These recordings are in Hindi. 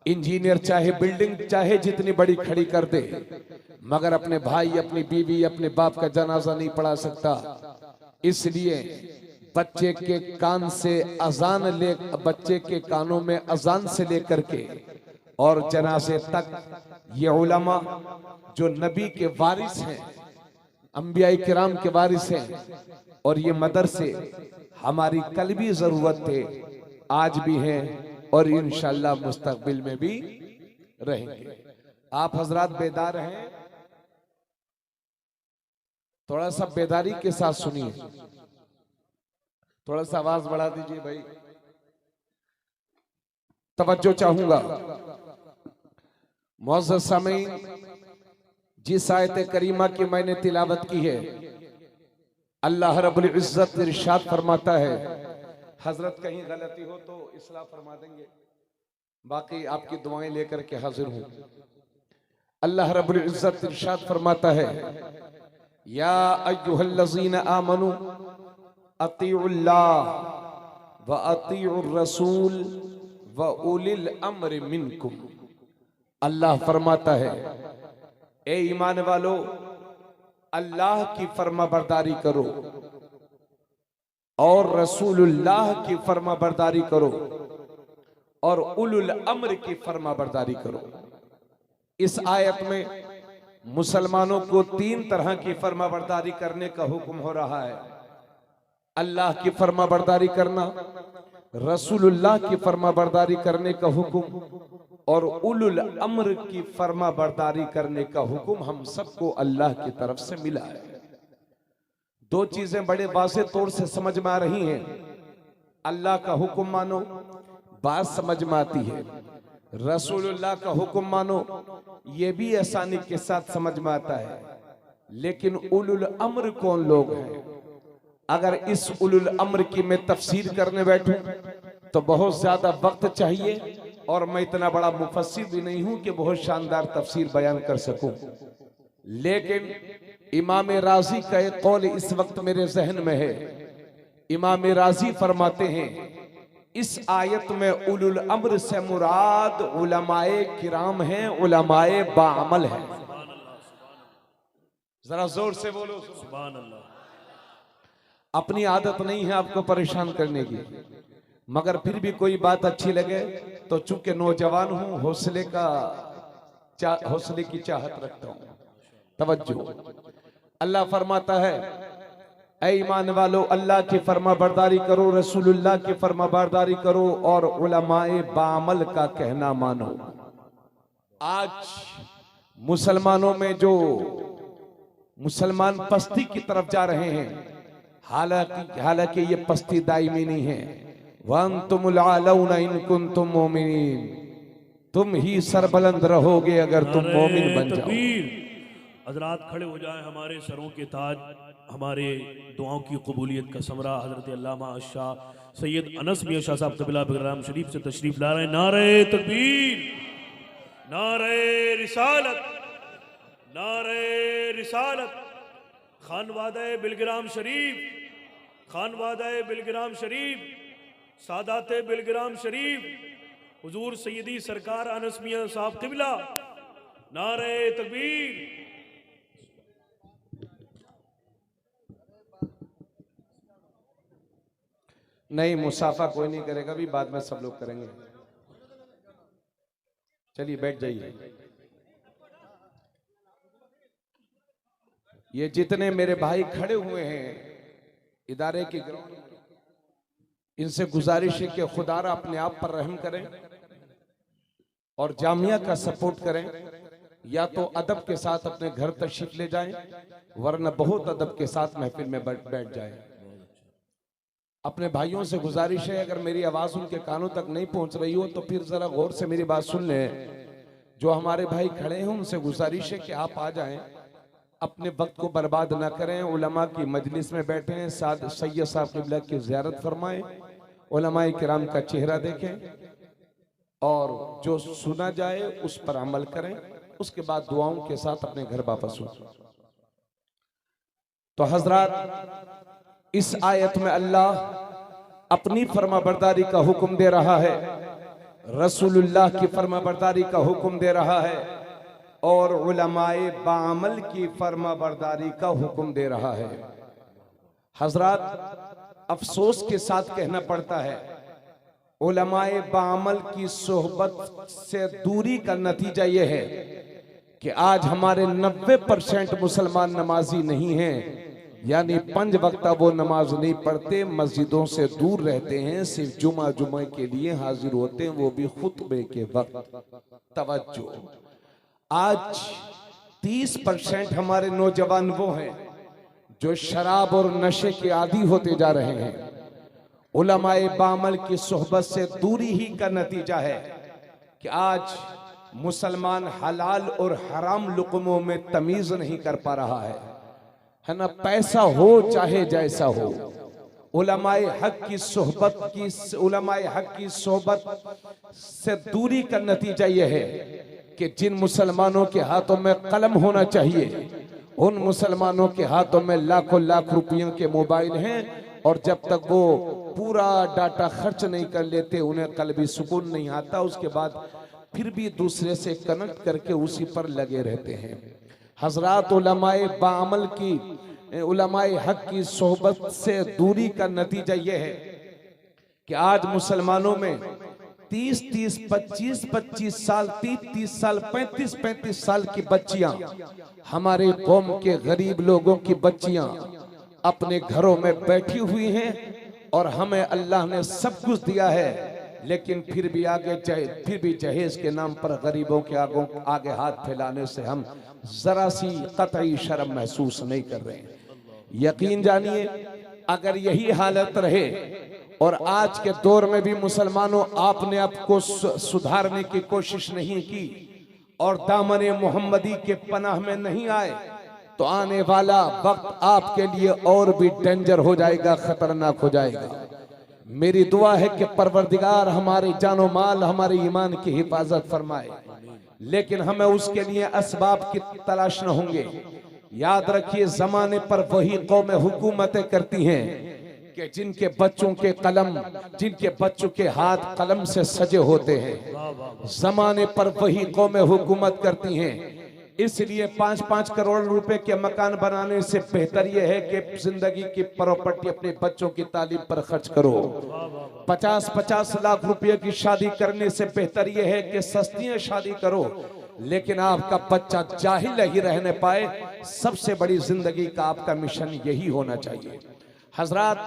इंजीनियर चाहे बिल्डिंग चाहे जितनी बड़ी खड़ी कर दे, मगर अपने भाई, अपनी बीवी, अपने बाप का जनाजा नहीं पढ़ा सकता। इसलिए बच्चे के कान से अजान ले, बच्चे के कानों में अजान से लेकर के और जनाजे तक ये उलमा जो नबी के वारिस हैं, अंबिया किराम के वारिस हैं, और ये मदरसे हमारी कल भी जरूरत थे, आज भी हैं और इंशाअल्लाह मुस्तकबिल में भी रहेंगे। आप हजरात बेदार हैं, थोड़ा सा बेदारी के साथ सुनिए, थोड़ा सा आवाज बढ़ा दीजिए भाई, तवज्जो चाहूंगा। मुअज़्ज़ज़ सामीन, जिस आयत करीमा की मैंने तिलावत की है, अल्लाह रब्बुल इज्जत इरशाद फरमाता है, हजरत कहीं गलती हो तो इस्लाह फरमा देंगे, बाकी आपकी दुआएं लेकर के हाजिर हूं। अल्लाह रब्बुल इज्जत इरशाद फरमाता है, या अय्युहल्लज़ीना आमनू अतीउल्लाह व अतीउर रसूल व उलिल अम्र मिनकुम। अल्लाह फरमाता है, ए ईमान वालो, अल्लाह की फरमाबरदारी करो और रसूलुल्लाह की फरमाबरदारी करो और उलुल अम्र की फरमाबरदारी करो। इस आयत में मुसलमानों को 3 तरह की फरमाबरदारी करने का हुक्म हो रहा है। अल्लाह की फरमाबरदारी करना, रसूलुल्लाह की फरमाबरदारी करने का हुक्म और उलुल अम्र की फरमाबरदारी करने का हुक्म हम सबको अल्लाह की तरफ से मिला है। 2 चीजें बड़े वाज़ेह तौर से समझ में आ रही हैं। अल्लाह का हुक्म मानो, बात समझ में आती है। रसूलुल्लाह का हुक्म मानो, ये भी आसानी के साथ समझ में आता है। लेकिन उलुल अम्र कौन लोग हैं? अगर इस उलुल अम्र की मैं तफसीर करने बैठूं तो बहुत ज्यादा वक्त चाहिए, और मैं इतना बड़ा मुफस्सिर भी नहीं हूं कि बहुत शानदार तफसीर बयान कर सकूं। लेकिन इमाम राजी का एक कौल इस वक्त मेरे जहन में है। इमाम राजी फरमाते हैं, इस आयत में उलुल अम्र से मुराद उलमाए किराम हैं, उलमाए बाअमल हैं। जरा जोर से बोलो सुभान अल्लाह। अपनी आदत नहीं है आपको परेशान करने की, मगर फिर भी कोई बात अच्छी लगे तो चूंकि नौजवान हूं, हौसले की चाहत रखता हूं। तवज्जो। अल्लाह फरमाता है, ऐ ईमान वालो, अल्लाह की फरमाबरदारी करो, रसूलुल्लाह की फरमाबरदारी करो और उलमाए बाअमल का कहना मानो। आज मुसलमानों में जो मुसलमान पस्ती की तरफ जा रहे हैं, हालांकि ये पस्ती दायमी नहीं है। वअंतुमुल आलौना इन कुंतुम मोमिनीन, तुम ही सरबलंद रहोगे अगर तुम मोमिन बन जाओ। हजरात खड़े हो जाएं, हमारे सरों के ताज, हमारे दुआओं की कबूलियत का समरा हजरत अल्लामा शाह सैयद अनस मियां शाह साहब क़िबला बिगराम शरीफ से तशरीफ ला रहे हैं। नारे तकबीर, नारे रिसालत, नारे रिसालत। खानवादा बिलग्राम शरीफ, खानवादा बिलग्राम शरीफ, सादाते बिलग्राम शरीफ, हुजूर सैयदी सरकार अनस मियां साहब क़िबला। नारे तकबीर। नहीं, मुसाफा कोई नहीं करेगा, भी बाद में सब लोग करेंगे। चलिए बैठ जाइए। ये जितने मेरे भाई खड़े हुए हैं इदारे के ग्राउंड में, इनसे गुजारिश है कि खुदारा अपने आप पर रहम करें और जामिया का सपोर्ट करें। या तो अदब के साथ अपने घर तशरीफ ले जाएं, वरना बहुत अदब के साथ महफिल में बैठ जाएं। अपने भाइयों से गुजारिश है, अगर मेरी आवाज उनके कानों तक नहीं पहुंच रही हो तो फिर जरा गौर से मेरी बात सुन लें। जो हमारे भाई खड़े हैं उनसे गुजारिश है कि आप आ जाएं, अपने वक्त को बर्बाद ना करें, उलमा की मजलिस में बैठे हैं, सैयद साहब क़िबला की ज़ियारत फरमाएं, उलमाए किराम का चेहरा देखें और जो सुना जाए उस पर अमल करें, उसके बाद दुआओं के साथ अपने घर वापस हो। तो हजरात, इस आयत में अल्लाह अपनी फरमाबरदारी का हुक्म दे रहा है, रसूलुल्लाह की फर्माबरदारी का हुक्म दे रहा है और उलमाए बाअमल की फर्माबरदारी का हुक्म दे रहा है। हजरात, अफसोस के साथ कहना पड़ता है, उलमाए बाअमल की सोहबत से दूरी का नतीजा यह है कि आज हमारे 90% मुसलमान नमाजी नहीं हैं, यानी 5 वक्त वो नमाज नहीं पढ़ते, मस्जिदों से दूर रहते हैं, सिर्फ जुमा के लिए हाजिर होते हैं, वो भी खुतबे के वक्त। तवज्जो, आज 30% हमारे नौजवान वो हैं जो शराब और नशे के आदी होते जा रहे हैं। उलमाए बाअमल की सोहबत से दूरी ही का नतीजा है कि आज मुसलमान हलाल और हराम लुक़मों में तमीज नहीं कर पा रहा है ना। पैसा हो चाहे जैसा हो, उलमाए हक की सोहबत से दूरी का नतीजा यह है कि जिन मुसलमानों के हाथों में कलम होना चाहिए, उन मुसलमानों के हाथों में लाखों लाख रुपयों के मोबाइल हैं, और जब तक वो पूरा डाटा खर्च नहीं कर लेते उन्हें कल्बी सुकून नहीं आता। उसके बाद फिर भी दूसरे से कनेक्ट करके उसी पर लगे रहते हैं। हजरात, उलमाए बाअमल की, उलमाए हक की सोहबत से दूरी का नतीजा यह है कि आज मुसलमानों में 30-30, 25-25 साल, 30-30 साल, 35-35 साल की बच्चियां, हमारे कौम के गरीब लोगों की बच्चियां अपने घरों में बैठी हुई हैं, और हमें अल्लाह ने सब कुछ दिया है, लेकिन फिर भी जहेज के नाम पर गरीबों के आगे हाथ फैलाने से हम जरा सी कतई शर्म महसूस नहीं कर रहे हैं। यकीन जानिए, अगर यही हालत रहे और आज के दौर में भी मुसलमानों आपने आपको सुधारने की कोशिश नहीं की और दामने मोहम्मदी के पनाह में नहीं आए, तो आने वाला वक्त आपके लिए और भी डेंजर हो जाएगा, खतरनाक हो जाएगा। मेरी दुआ है कि परवरदिगार हमारे जानो माल, हमारे ईमान की हिफाजत फरमाए, लेकिन हमें उसके लिए असबाब की तलाश न होंगे। याद रखिए, जमाने पर वही कौमें हुकूमतें करती हैं कि जिनके बच्चों के हाथ कलम से सजे होते हैं। जमाने पर वही कौमें हुकूमत करती हैं। इसलिए 5-5 करोड़ रुपए के मकान बनाने से बेहतर यह है कि जिंदगी की प्रॉपर्टी अपने बच्चों की तालीम पर खर्च करो। 50-50 लाख रुपए की शादी करने से बेहतर यह है कि सस्तियां शादी करो, लेकिन आपका बच्चा जाहिल ही रहने पाए। सबसे बड़ी जिंदगी का आपका मिशन यही होना चाहिए। हजरात,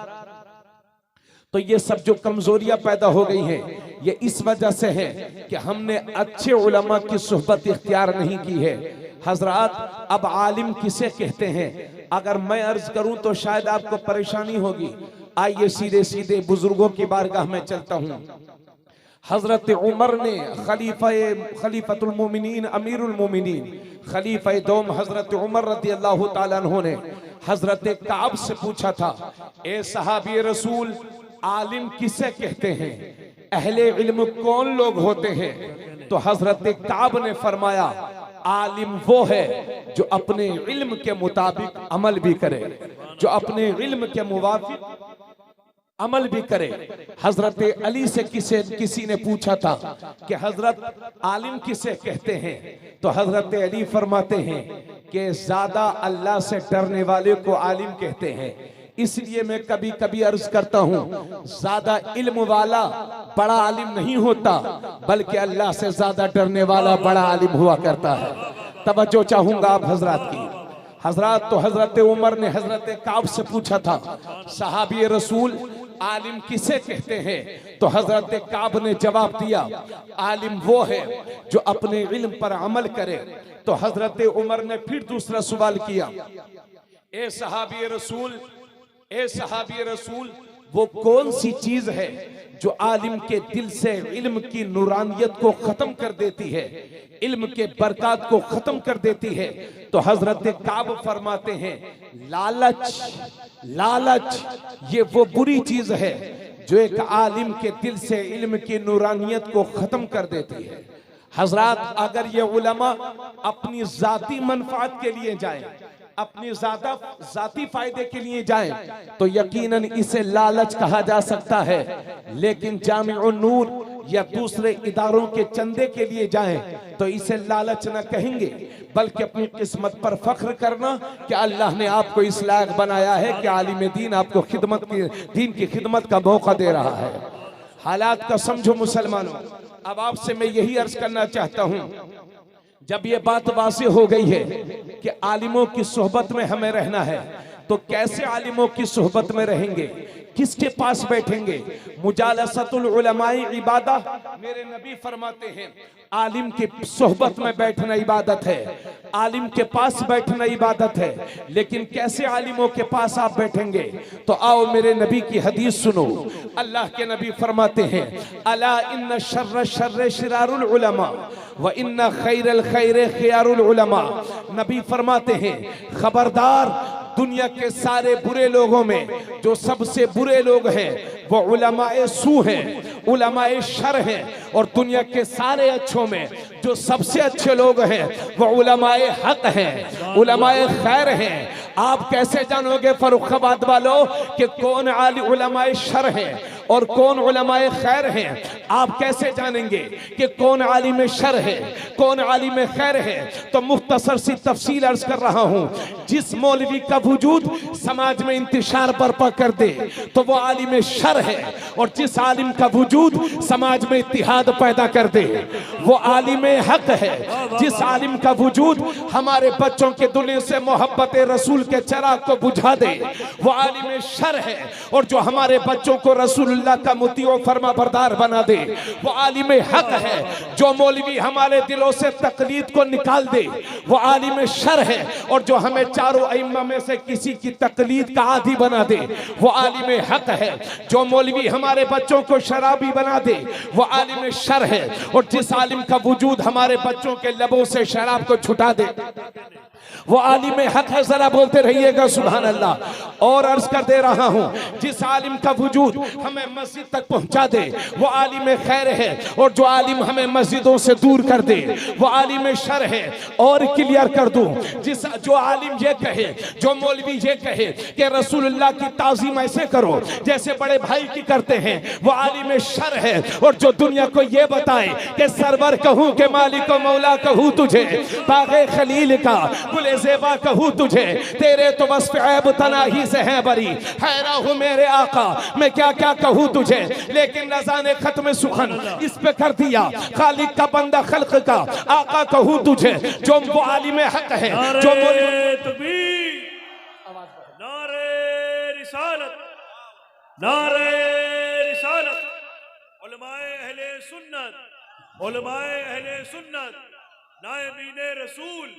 तो ये सब जो कमजोरियां पैदा हो गई हैं, ये इस वजह से है कि हमने अच्छे उलमा की सोहबत इख्तियार नहीं की है। हजरात, अब आलिम किसे कहते हैं, अगर मैं अर्ज करूं तो शायद आपको परेशानी होगी। आइए सीधे सीधे बुजुर्गों की बारगाह में चलता हूं। हजरत उमर ने खलीफतुल मोमिनीन, अमीरुल मोमिनीन, खलीफा दोम हजरत उमर रज़ियल्लाहु ताला अन्हु ने हजरत काब से पूछा था, ए सहाबी रसूल, आलिम किसे कहते हैं, अहले इल्म कौन लोग होते हैं? तो हजरत काब ने फरमाया, आलिम वो है जो अपने इल्म के मुताबिक अमल भी करे, जो अपने इल्म के मुवाफिक अमल भी करे। हजरत अली से किसी ने पूछा था कि हजरत आलिम किसे कहते हैं? तो हजरत अली फरमाते हैं कि ज्यादा अल्लाह से डरने वाले को आलिम कहते हैं। इसलिए मैं कभी कभी अर्ज करता हूँ, ज्यादा इल्म वाला बड़ा आलिम नहीं होता, बल्कि अल्लाह से ज्यादा डरने वाला बड़ा आलिम हुआ करता है। तवज्जो चाहूंगा आप हजरात की। हजरात, तो हजरत उमर ने हजरत काब से पूछा था, सहाबी रसूल, आलिम किसे कहते हैं? तो हजरत काब ने जवाब दिया, आलिम वो है जो अपने इल्म पर अमल करे। तो हजरत उमर ने फिर दूसरा सवाल किया, ए सहाबी रसूल, वो कौन सी चीज है जो आलिम के दिल से इल्म की नूरानियत को खत्म कर देती है, इल्म के बरकत को खत्म कर देती है? तो हजरत काब फरमाते हैं, लालच ये वो बुरी चीज है जो एक आलिम के दिल से इल्म की नूरानियत को खत्म कर देती है। हजरात, अगर ये उलमा अपनी जाती मनफात के लिए जाएं, अपनी जाती फायदे के लिए जाएं, तो यकीनन इसे लालच कहा जा सकता है। लेकिन जामिउन नूर या दूसरे इदारों के चंदे के लिए जाएं तो इसे लालच न कहेंगे, बल्कि अपनी किस्मत पर फख्र करना कि अल्लाह ने आपको इस लायक बनाया है कि आलिम दीन आपको दीन की खिदमत का मौका दे रहा है। हालात का समझो मुसलमानों। अब आपसे मैं यही अर्ज करना चाहता हूं, जब ये बात वाज़ेह हो गई है कि आलिमों की सोहबत में हमें रहना है, तो कैसे आलिमों की सोहबत में रहेंगे, किसके पास बैठेंगे? मुजालसतुल उलमाए इबादा, मेरे नबी फरमाते हैं आलिम की सोहबत में बैठना इबादत है, आलिम के पास बैठना इबादत है। लेकिन कैसे आलिमों के पास आप बैठेंगे? तो आओ मेरे नबी की हदीस सुनो। अल्लाह के नबी फरमाते हैं अला इन्न शर्र शर्र शिरारुल उलमा व इन्न खैरल खैर खियारुल उलमा। नबी फरमाते हैं खबरदार, दुनिया के सारे बुरे लोगों में जो सबसे बुरे लोग हैं वो उलमाए सू हैं, उलमाए शर हैं, और दुनिया के सारे अच्छों में जो सबसे अच्छे लोग हैं वो उलमाए हक हैं, उलमाए खैर हैं। आप कैसे जानोगे फर्रुखाबाद वालों कि कौन उलमाए शर हैं और कौन उलमाए खैर हैं? आप कैसे जानेंगे कि कौन आलिम शर है, कौन आलिम खैर है? तो मुख्तसर सी तफसील अर्ज कर रहा हूं। जिस मौलवी का वजूद समाज में इंतशार बर्पा कर दे तो वो आलिम शर है, और जिस आलिम का वजूद समाज में इत्तिहाद पैदा कर दे वो आलिम हक है। जिस आलिम का वजूद हमारे बच्चों के दिल से मोहब्बत रसूल के चिराग को बुझा दे वो आलिम शर है, और जो हमारे बच्चों को रसूलुल्लाह का मुतीओ फरमा बरदार बना दे वो आलिम हक है। जो मौलवी हमारे दिलों से तकलीद को निकाल दे वो आलिम शर है, और जो हमें चारों अइम्मा में से किसी की तकलीद का आदी बना दे वो आलिम हक है। जो मौलवी हमारे बच्चों को शराबी बना दे वो आलिम शर है, और जिस आलिम का वजूद हमारे बच्चों के लबों से शराब को छुटा दे वो आलिम हक है। जरा बोलते रहिएगा सुभान अल्लाह। और अर्ज कर दे रहा हूं, जिस आलिम का वजूद हमें मस्जिद तक पहुंचा दे वो आलिम खैर है, और जो आलिम हमें मस्जिदों से दूर कर दे वो आलिम शर है। और क्लियर कर दूं, जो आलिम ये कहे, जो मौलवी ये कहे कि रसूलुल्लाह की ताज़ीम ऐसे करो जैसे बड़े भाई की करते हैं वो आलिम शर है। और जो दुनिया को ये बताए कि सरवर कहूं के मालिक व मौला कहूं तुझे, बाग़े खलील का गुले ज़ेबा कहूं तुझे, तेरे तो वस्फ़ ऐब तनाही से है बरी, हैरा हूं मेरे आका मैं क्या क्या कहूं तुझे। लेकिन रज़ा ने खत्म सुखन इस पे कर दिया, खालिक का बंदा खल्क का आका कहूं तुझे। जो वो आलिम हक है, जो तकबीर, नारे रिसालत, नारे रिसालत, उलमाए अहले सुन्नत, उलमाए अहले सुन्नत, नायबीने रसूल।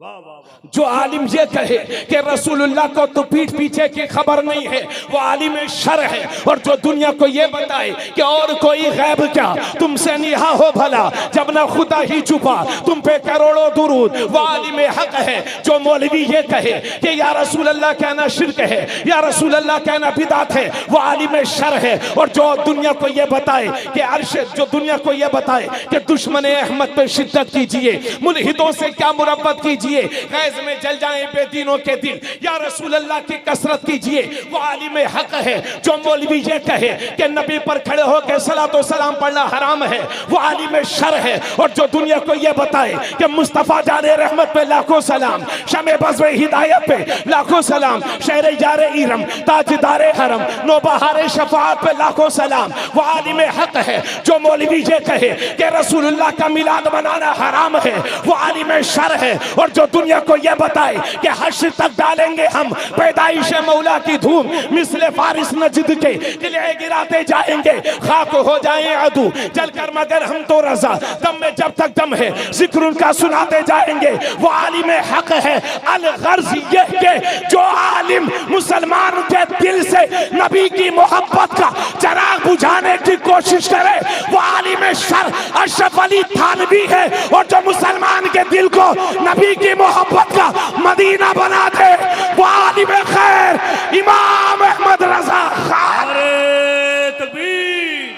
वाह वाह वाह। जो आलिम ये कहे कि रसूलुल्लाह को तो पीठ पीछे की खबर नहीं है वो आलिम शर है, और जो दुनिया को ये बताए कि और कोई गैब क्या तुमसे निहा हो भला जब ना खुदा ही छुपा तुम पे करोड़ों दुरूद वो आलिम हक है। जो मौलवी ये कहे कि या रसूलुल्लाह कहना शिर्क है, या रसूलुल्लाह कहना बिदात है वो आलिम शर है। और जो दुनिया को ये बताए कि अर्श, जो दुनिया को ये बताए कि दुश्मन अहमद पे शिद्दत कीजिए, मुल्हिदों से क्या मुरब्बत कीजिए, गैज़ में जल जाएं बेदीनों के दिल, या रसूल अल्लाह की कसरत कीजिए वो आलिम हक है। जो मौलवी ये कहे कि नबी पर खड़े होकर सलातो सलाम पढ़ना हराम है वो आलिम शर है। और जो दुनिया को ये बताए कि मुस्तफ़ा जाने रहमत पे लाखों सलाम, शमे बज़्व हिदायत पे लाखों सलाम, शहर यारे इरम ताजदारे हरम नौबहारे शफाअत पे लाखों सलाम वो आलिम हक है। जो मौलवी ये कहे कि रसूलुल्लाह का मिलाद मनाना हराम है वो आलिम शर है। और जो दुनिया को ये बताए कि हश्र तक डालेंगे हम पैदाइश मौला की धूम, मिसले फारिस नजद के किले गिराते जाएंगे, खाक हो जाए अदू जलकर मगर हम तो रजा, दम में जब तक दम है जिक्र उनका सुनाते जाएंगे वो आलिम हक है। अल गर्ज ये के जो आलिम मुसलमान के दिल से नबी की मोहब्बत का चिराग बुझाने की कोशिश करे वो आलिम शर अशरफ अली थानवी है। और जो मुसलमान के दिल को नबी की मोहब्बत का मदीना बना दे वो आलिम खैर इमाम अहमद रजा। नारे तकबीर,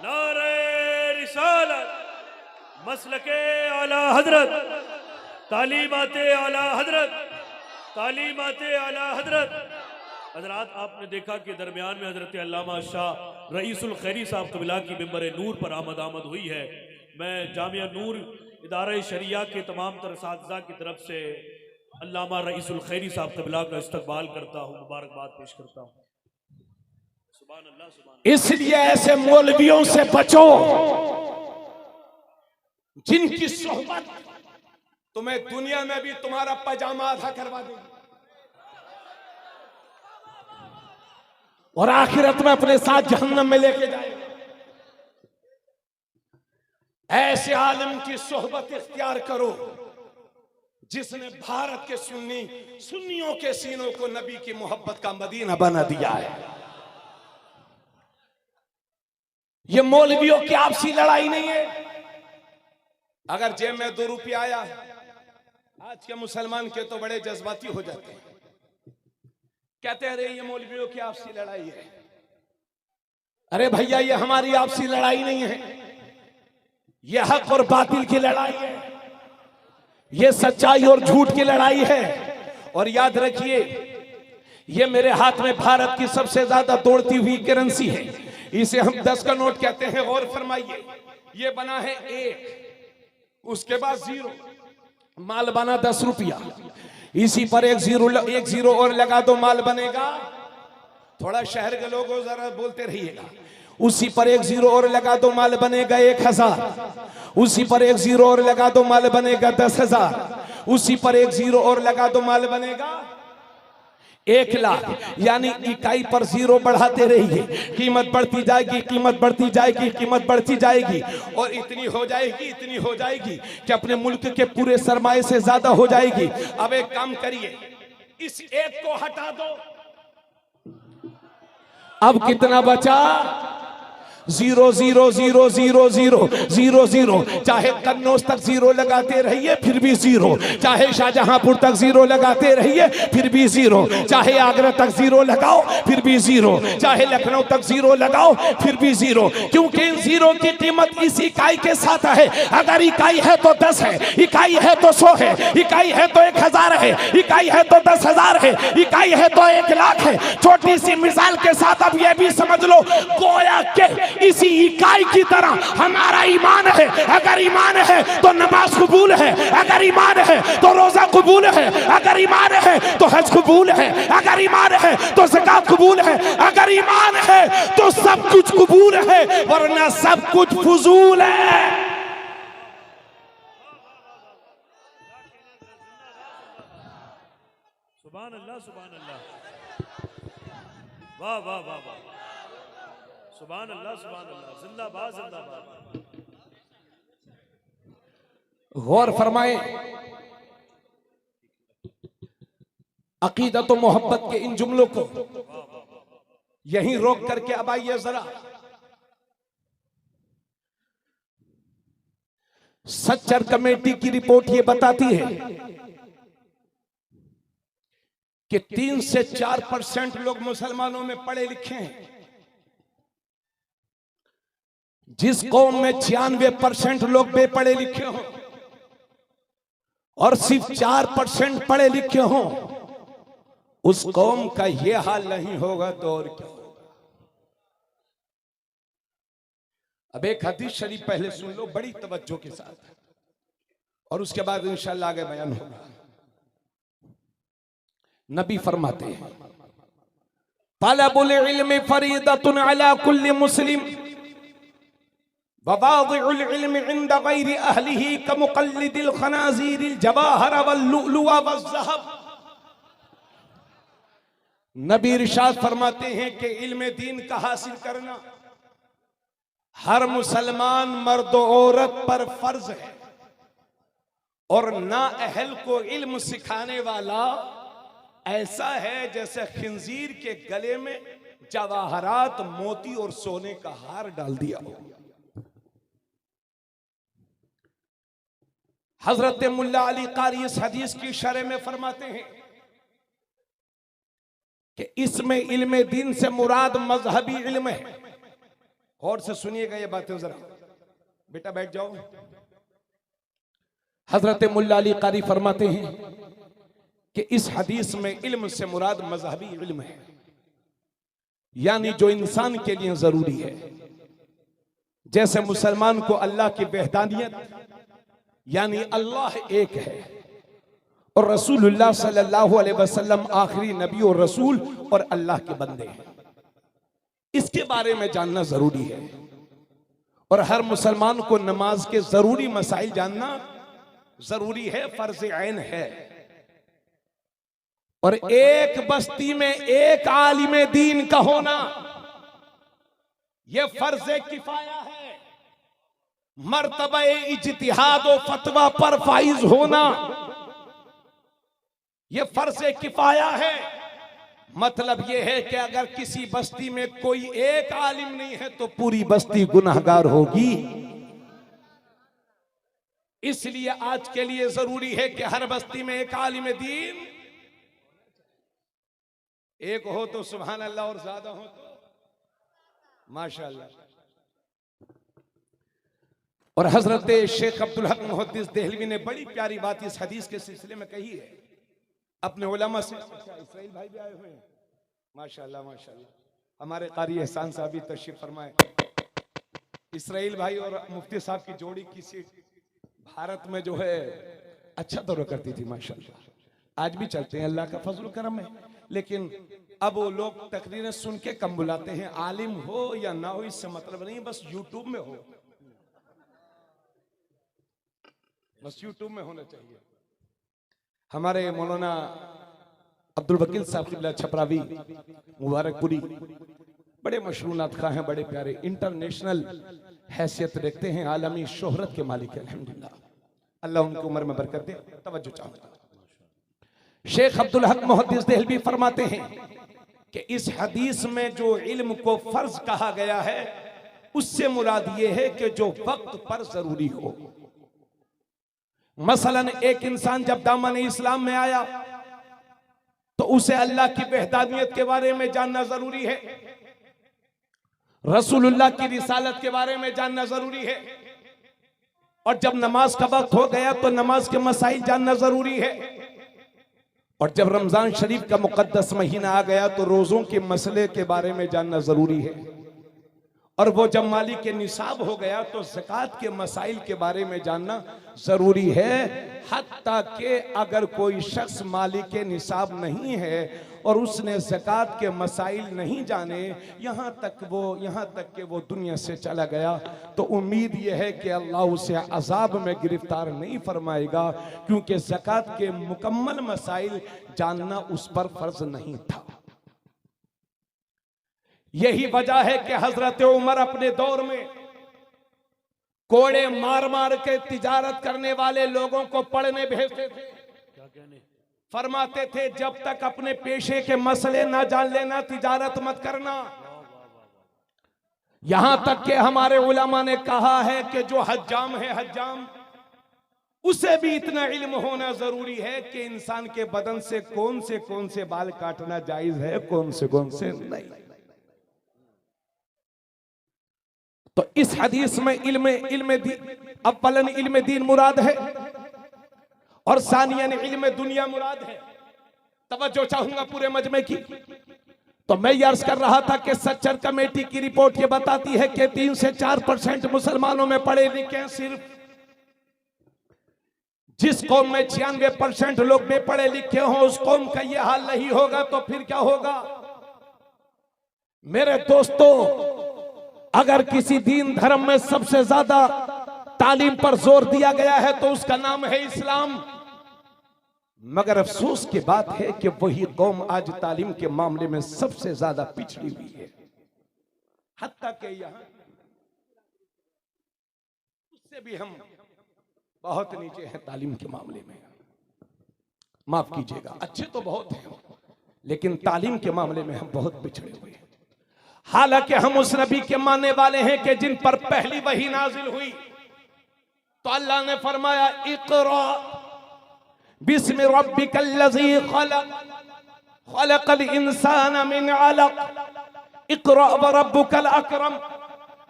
नारे रिसालत, मसलके आला हजरत, तालीमाते आला हजरत, तालीमाते आला हजरत, हजरात आपने देखा कि दरमियान में हजरत अल्लामा शाह रईसुल खैरी साहब कबिला की मिंबर नूर पर आमद हुई है। मैं जामिया नूर इदारा शरिया के तमाम तर साथिज़ा की तरफ से अल्लामा रईसुल खैरी साहब कबिला का इस्तकबाल करता हूँ, मुबारकबाद पेश करता हूँ। सुभान अल्लाह, सुभान अल्लाह। इसलिए ऐसे मौलवियों से बचो जिनकी सोहबत तुम्हें दुनिया में भी तुम्हारा पजामा आधा करवा देगी और आखिरत में अपने साथ जहन्नम में लेके जाएगा। ऐसे आलम की सोहबत इख्तियार करो जिसने भारत के सुन्नियों के सीनों को नबी की मोहब्बत का मदीना बना दिया है। ये मौलवियों की आपसी लड़ाई नहीं है। अगर जेब में 2 रुपया आया, आज के मुसलमान के तो बड़े जज्बाती हो जाते हैं, कहते हैं अरे ये मौलवियों की आपसी लड़ाई है। अरे भैया ये हमारी आपसी लड़ाई नहीं है, ये हक और बातिल की लड़ाई है, ये सच्चाई और झूठ की लड़ाई है। और याद रखिए ये मेरे हाथ में भारत की सबसे ज्यादा दौड़ती हुई करेंसी है, इसे हम 10 का नोट कहते हैं। गौर फरमाइए, ये बना है 1, उसके बाद 0, माल बना 10 रुपया, इसी पर एक जीरो और लगा दो, माल बनेगा। थोड़ा शहर के लोग जरा बोलते रहिएगा। उसी पर एक 0 और लगा दो, माल बनेगा 1000। उसी पर एक 0 और लगा दो, माल बनेगा 10,000। उसी पर एक 0 और लगा दो, माल बनेगा 1 लाख। यानी इकाई पर 0 बढ़ाते रहिए, कीमत बढ़ती जाएगी, कीमत बढ़ती जाएगी, कीमत बढ़ती जाएगी और इतनी हो जाएगी कि अपने मुल्क के पूरे सरमाए से ज्यादा हो जाएगी। अब एक काम करिए, इस 1 को हटा दो, अब कितना बचा? 0 0 0 0 0 0 0। चाहे कन्नौज तक 0 लगाते रहिए फिर भी 0, चाहे शाहजहांपुर तक 0 लगाते रहिए फिर भी 0, चाहे आगरा तक 0 लगाओ फिर भी 0, चाहे लखनऊ तक 0 लगाओ फिर भी 0, क्योंकि इन 0 की कीमत इस इकाई के साथ है। अगर इकाई है तो 10 है, इकाई है तो 100 है, इकाई है तो 1000 है, इकाई है तो 10,000 है, इकाई है तो 1 लाख है। छोटी सी मिसाल के साथ अब यह भी समझ लो, गोया के इसी इकाई की तरह हमारा ईमान है। अगर ईमान है तो नमाज कबूल है, अगर ईमान है तो रोजा कबूल है, अगर ईमान है तो हज कबूल है, अगर ईमान है तो ज़कात कबूल है, अगर ईमान है तो सब कुछ कबूल है, वरना सब कुछ फजूल है। सुभान अल्लाह, सुभान अल्लाह, वाह वाह वाह वाह, सुभान अल्लाह, सुभान अल्लाह, जिंदाबाद जिंदाबाद। गौर फरमाए, अकीदत और मोहब्बत के इन जुमलों को यहीं रोक करके अब आइए जरा। सच्चर कमेटी की रिपोर्ट ये बताती है कि 3 से 4% लोग मुसलमानों में पढ़े लिखे हैं। जिस कौम में 96% लोग बेपढ़े लिखे हों और सिर्फ 4% पढ़े लिखे हों, उस कौम का यह हाल नहीं होगा तो और क्या होगा। अब एक हदीस शरीफ पहले सुन लो बड़ी तवज्जो के साथ, और उसके बाद इंशाअल्लाह आगे बयान होगा। नबी फरमाते हैं, तलबुल इल्म फरीदतुन अला कुल्ली मुस्लिम ववादिउल इल्म इंद गैरि अहलिही कमुक़ल्लिदिल खनाज़ीरिल जवाहर वल लुअलुअ वज़्ज़हब। नबी इरशाद फरमाते हैं कि इल्म दीन का हासिल करना हर मुसलमान मर्द औरत पर फर्ज है, और ना अहल को इल्म सिखाने वाला ऐसा है जैसे खिंजीर के गले में जवाहरात, मोती और सोने का हार डाल दिया हो। हजरत मुल्ला अली कारी इस हदीस की शरह में फरमाते हैं कि इसमें इल्म दीन से मुराद मजहबी इल्म है। और से सुनिएगा ये बातें जरा, बेटा बैठ जाओ। हजरत मुल्ला अली कारी फरमाते हैं कि इस हदीस में इल्म से मुराद मजहबी इल्म है। यानी जो इंसान के लिए जरूरी है। जैसे मुसलमान को अल्लाह की वहदानियत यानी अल्लाह एक है और रसूलुल्लाह सल्लल्लाहु अलैहि वसल्लम आखिरी नबी और रसूल और अल्लाह के बंदे हैं, इसके बारे में जानना जरूरी है। और हर मुसलमान को नमाज के जरूरी मसाइल जानना जरूरी है, फर्ज ऐन है। और एक बस्ती में एक आलिम दीन का होना यह फर्ज किफाया है। मर्तबा इज्तिहाद और फतवा पर फाइज होना यह फर्ज किफाया है। मतलब यह है कि अगर किसी बस्ती में कोई एक आलिम नहीं है तो पूरी बस्ती गुनाहगार होगी। इसलिए आज के लिए जरूरी है कि हर बस्ती में एक आलिम दीन एक हो तो सुभान अल्लाह और ज्यादा हो तो माशाअल्लाह। और हजरत शेख अब्दुल हक मुहद्दिस देहलवी ने बड़ी प्यारी बात इस हदीस के सिलसिले में कही है अपने उलमा से। इसराइल भाई भी आए हुए हैं माशाअल्लाह माशाअल्लाह। हमारे कारी एहसान साहब भी तशरीफ फरमाए। इसराइल भाई और मुफ्ती साहब की जोड़ी किसी भारत में जो है अच्छा दौरा करती थी माशाअल्लाह। आज भी चलते हैं, अल्लाह का फजल करम है। लेकिन अब वो लोग तकरीरें सुन के कम बुलाते हैं। आलिम हो या ना हो इससे मतलब नहीं, बस यूट्यूब में हो, बस यूट्यूब में होना चाहिए। हमारे मौलाना अब्दुल वकील साहब क़िबला छपरावी मुबारकपुरी बड़े मशहूर नातखा हैं, बड़े प्यारे, इंटरनेशनल हैसियत रखते हैं, आलमी शोहरत के मालिक है अल्हम्दुलिल्लाह। अल्लाह उनकी उम्र में बरकत दे। तवज्जो चाहूंगा, शेख अब्दुल हक मुहद्दिस देहलवी फरमाते हैं कि इस हदीस में जो इल्म को फर्ज कहा गया है उससे मुराद ये है कि जो वक्त पर जरूरी हो। मसलन एक इंसान जब दामन इस्लाम में आया तो उसे अल्लाह की वहदानियत के बारे में जानना जरूरी है, रसूलुल्लाह की रिसालत के बारे में जानना जरूरी है। और जब नमाज का वक्त हो गया तो नमाज के मसाइल जानना जरूरी है। और जब रमजान शरीफ का मुकद्दस महीना आ गया तो रोजों के मसले के बारे में जानना जरूरी है। और वो जब माली के निसाब हो गया तो ज़कात के मसाइल के बारे में जानना जरूरी है। हत्ता कि अगर कोई शख्स माली के निसाब नहीं है और उसने ज़कात के मसाइल नहीं जाने, यहाँ तक कि वो दुनिया से चला गया, तो उम्मीद यह है कि अल्लाह उसे अजाब में गिरफ्तार नहीं फरमाएगा, क्योंकि ज़कात के मुकम्मल मसाइल जानना उस पर फर्ज नहीं था। यही वजह है कि हजरत उमर अपने दौर में कोड़े मार मार के तिजारत करने वाले लोगों को पढ़ने भेजते थे। क्या कहने? फरमाते थे जब तक अपने पेशे के मसले ना जान लेना तिजारत मत करना। यहां तक कि हमारे उलमा ने कहा है कि जो हज्जाम है, हज्जाम, उसे भी इतना इल्म होना जरूरी है कि इंसान के बदन से कौन से बाल काटना जायज है, कौन से नहीं। तो इस हदीस में अव्वलन इल्म दीन मुराद है और सानियन इल्म दुनिया मुराद है। तवज्जो चाहूंगा पूरे मजमे की। तो मैं अर्ज कर रहा था कि सच्चर कमेटी की रिपोर्ट ये बताती है कि 3 से 4% मुसलमानों में पढ़े लिखे हैं सिर्फ। जिस कौम में 96% लोग बेपढ़े लिखे हों उस कौम का ये हाल नहीं होगा तो फिर क्या होगा? मेरे दोस्तों, अगर किसी दीन धर्म में सबसे ज्यादा तालीम पर जोर दिया गया है तो उसका नाम है इस्लाम। मगर अफसोस की बात है कि वही कौम आज तालीम के मामले में सबसे ज्यादा पिछड़ी हुई है। हत्ता के यहां उससे भी हम बहुत नीचे हैं तालीम के मामले में। माफ कीजिएगा, अच्छे तो बहुत हैं लेकिन तालीम के मामले में हम बहुत पिछड़े हुए हैं। हालांकि हम उस नबी के मानने वाले हैं कि जिन पर पहली वही नाजिल हुई तो अल्लाह ने फरमाया इक़रा बिस्मि रब्बिकल्लज़ी खलक़ खलक़ल इंसान मिन अलक़ इक़रा व रब्बुकल अकरम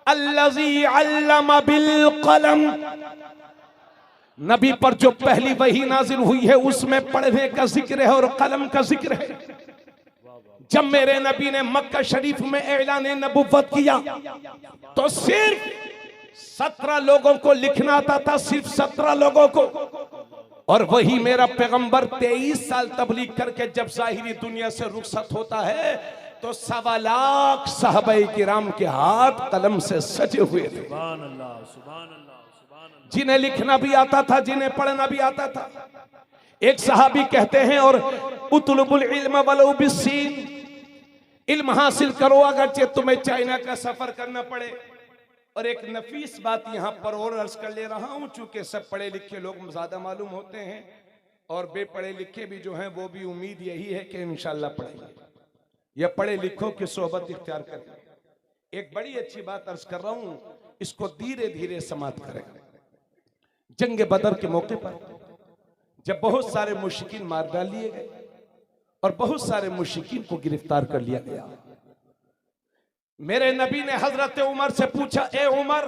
अल्लज़ी अल्लम बिल कलम। नबी पर जो पहली वही नाजिल हुई है उसमें पढ़ने का जिक्र है और कलम का जिक्र है। जब मेरे नबी ने मक्का शरीफ में ऐलान नबुव्वत किया तो सिर्फ 17 लोगों को लिखना आता था, सिर्फ 17 लोगों को। और वही मेरा पैगंबर 23 साल तबलीग करके जब ज़ाहिरी दुनिया से रुखसत होता है तो 1.25 लाख सहाबाए किराम के हाथ कलम से सजे हुए थे। सुभान अल्लाह, सुभान अल्लाह, सुभान अल्लाह। जिन्हें लिखना भी आता था, जिन्हें पढ़ना भी आता था। एक सहाबी कहते हैं, और उतलुबुल इल्म वलो बिस्सीन, इल्म हासिल करो अगरचे तुम्हें चाइना का सफर करना पड़े। और एक नफीस बात यहाँ पर और अर्ज कर ले रहा हूं, चूंकि सब पढ़े लिखे लोग ज्यादा मालूम होते हैं और बेपढ़े लिखे भी जो हैं वो भी उम्मीद यही है कि इंशाल्लाह पढ़ेंगे या पढ़े लिखों की सोहबत इख्तियार करें। एक बड़ी अच्छी बात अर्ज कर रहा हूं, इसको धीरे धीरे समाप्त करें। जंग बदर के मौके पर जब बहुत सारे मुश्रिकीन मार डाल लिए गए और बहुत सारे मुश्रिकीन को गिरफ्तार कर लिया गया, मेरे नबी ने हजरत उमर से पूछा, ए उमर,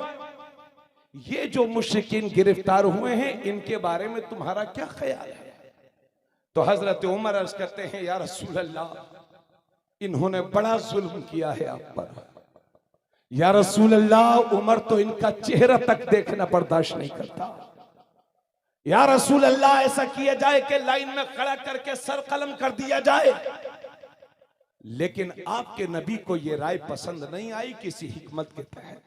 ये जो मुश्रिकीन गिरफ्तार हुए हैं इनके बारे में तुम्हारा क्या ख्याल है? तो हजरत उमर अर्ज करते हैं, या रसूल अल्लाह, इन्होंने बड़ा जुल्म किया है आप पर। या रसूल अल्लाह, उमर तो इनका चेहरा तक देखना बर्दाश्त नहीं करता। या रसूल अल्लाह, ऐसा किया जाए कि लाइन में खड़ा करके सर कलम कर दिया जाए। लेकिन आपके नबी को यह राय पसंद नहीं आई किसी हिकमत के तहत।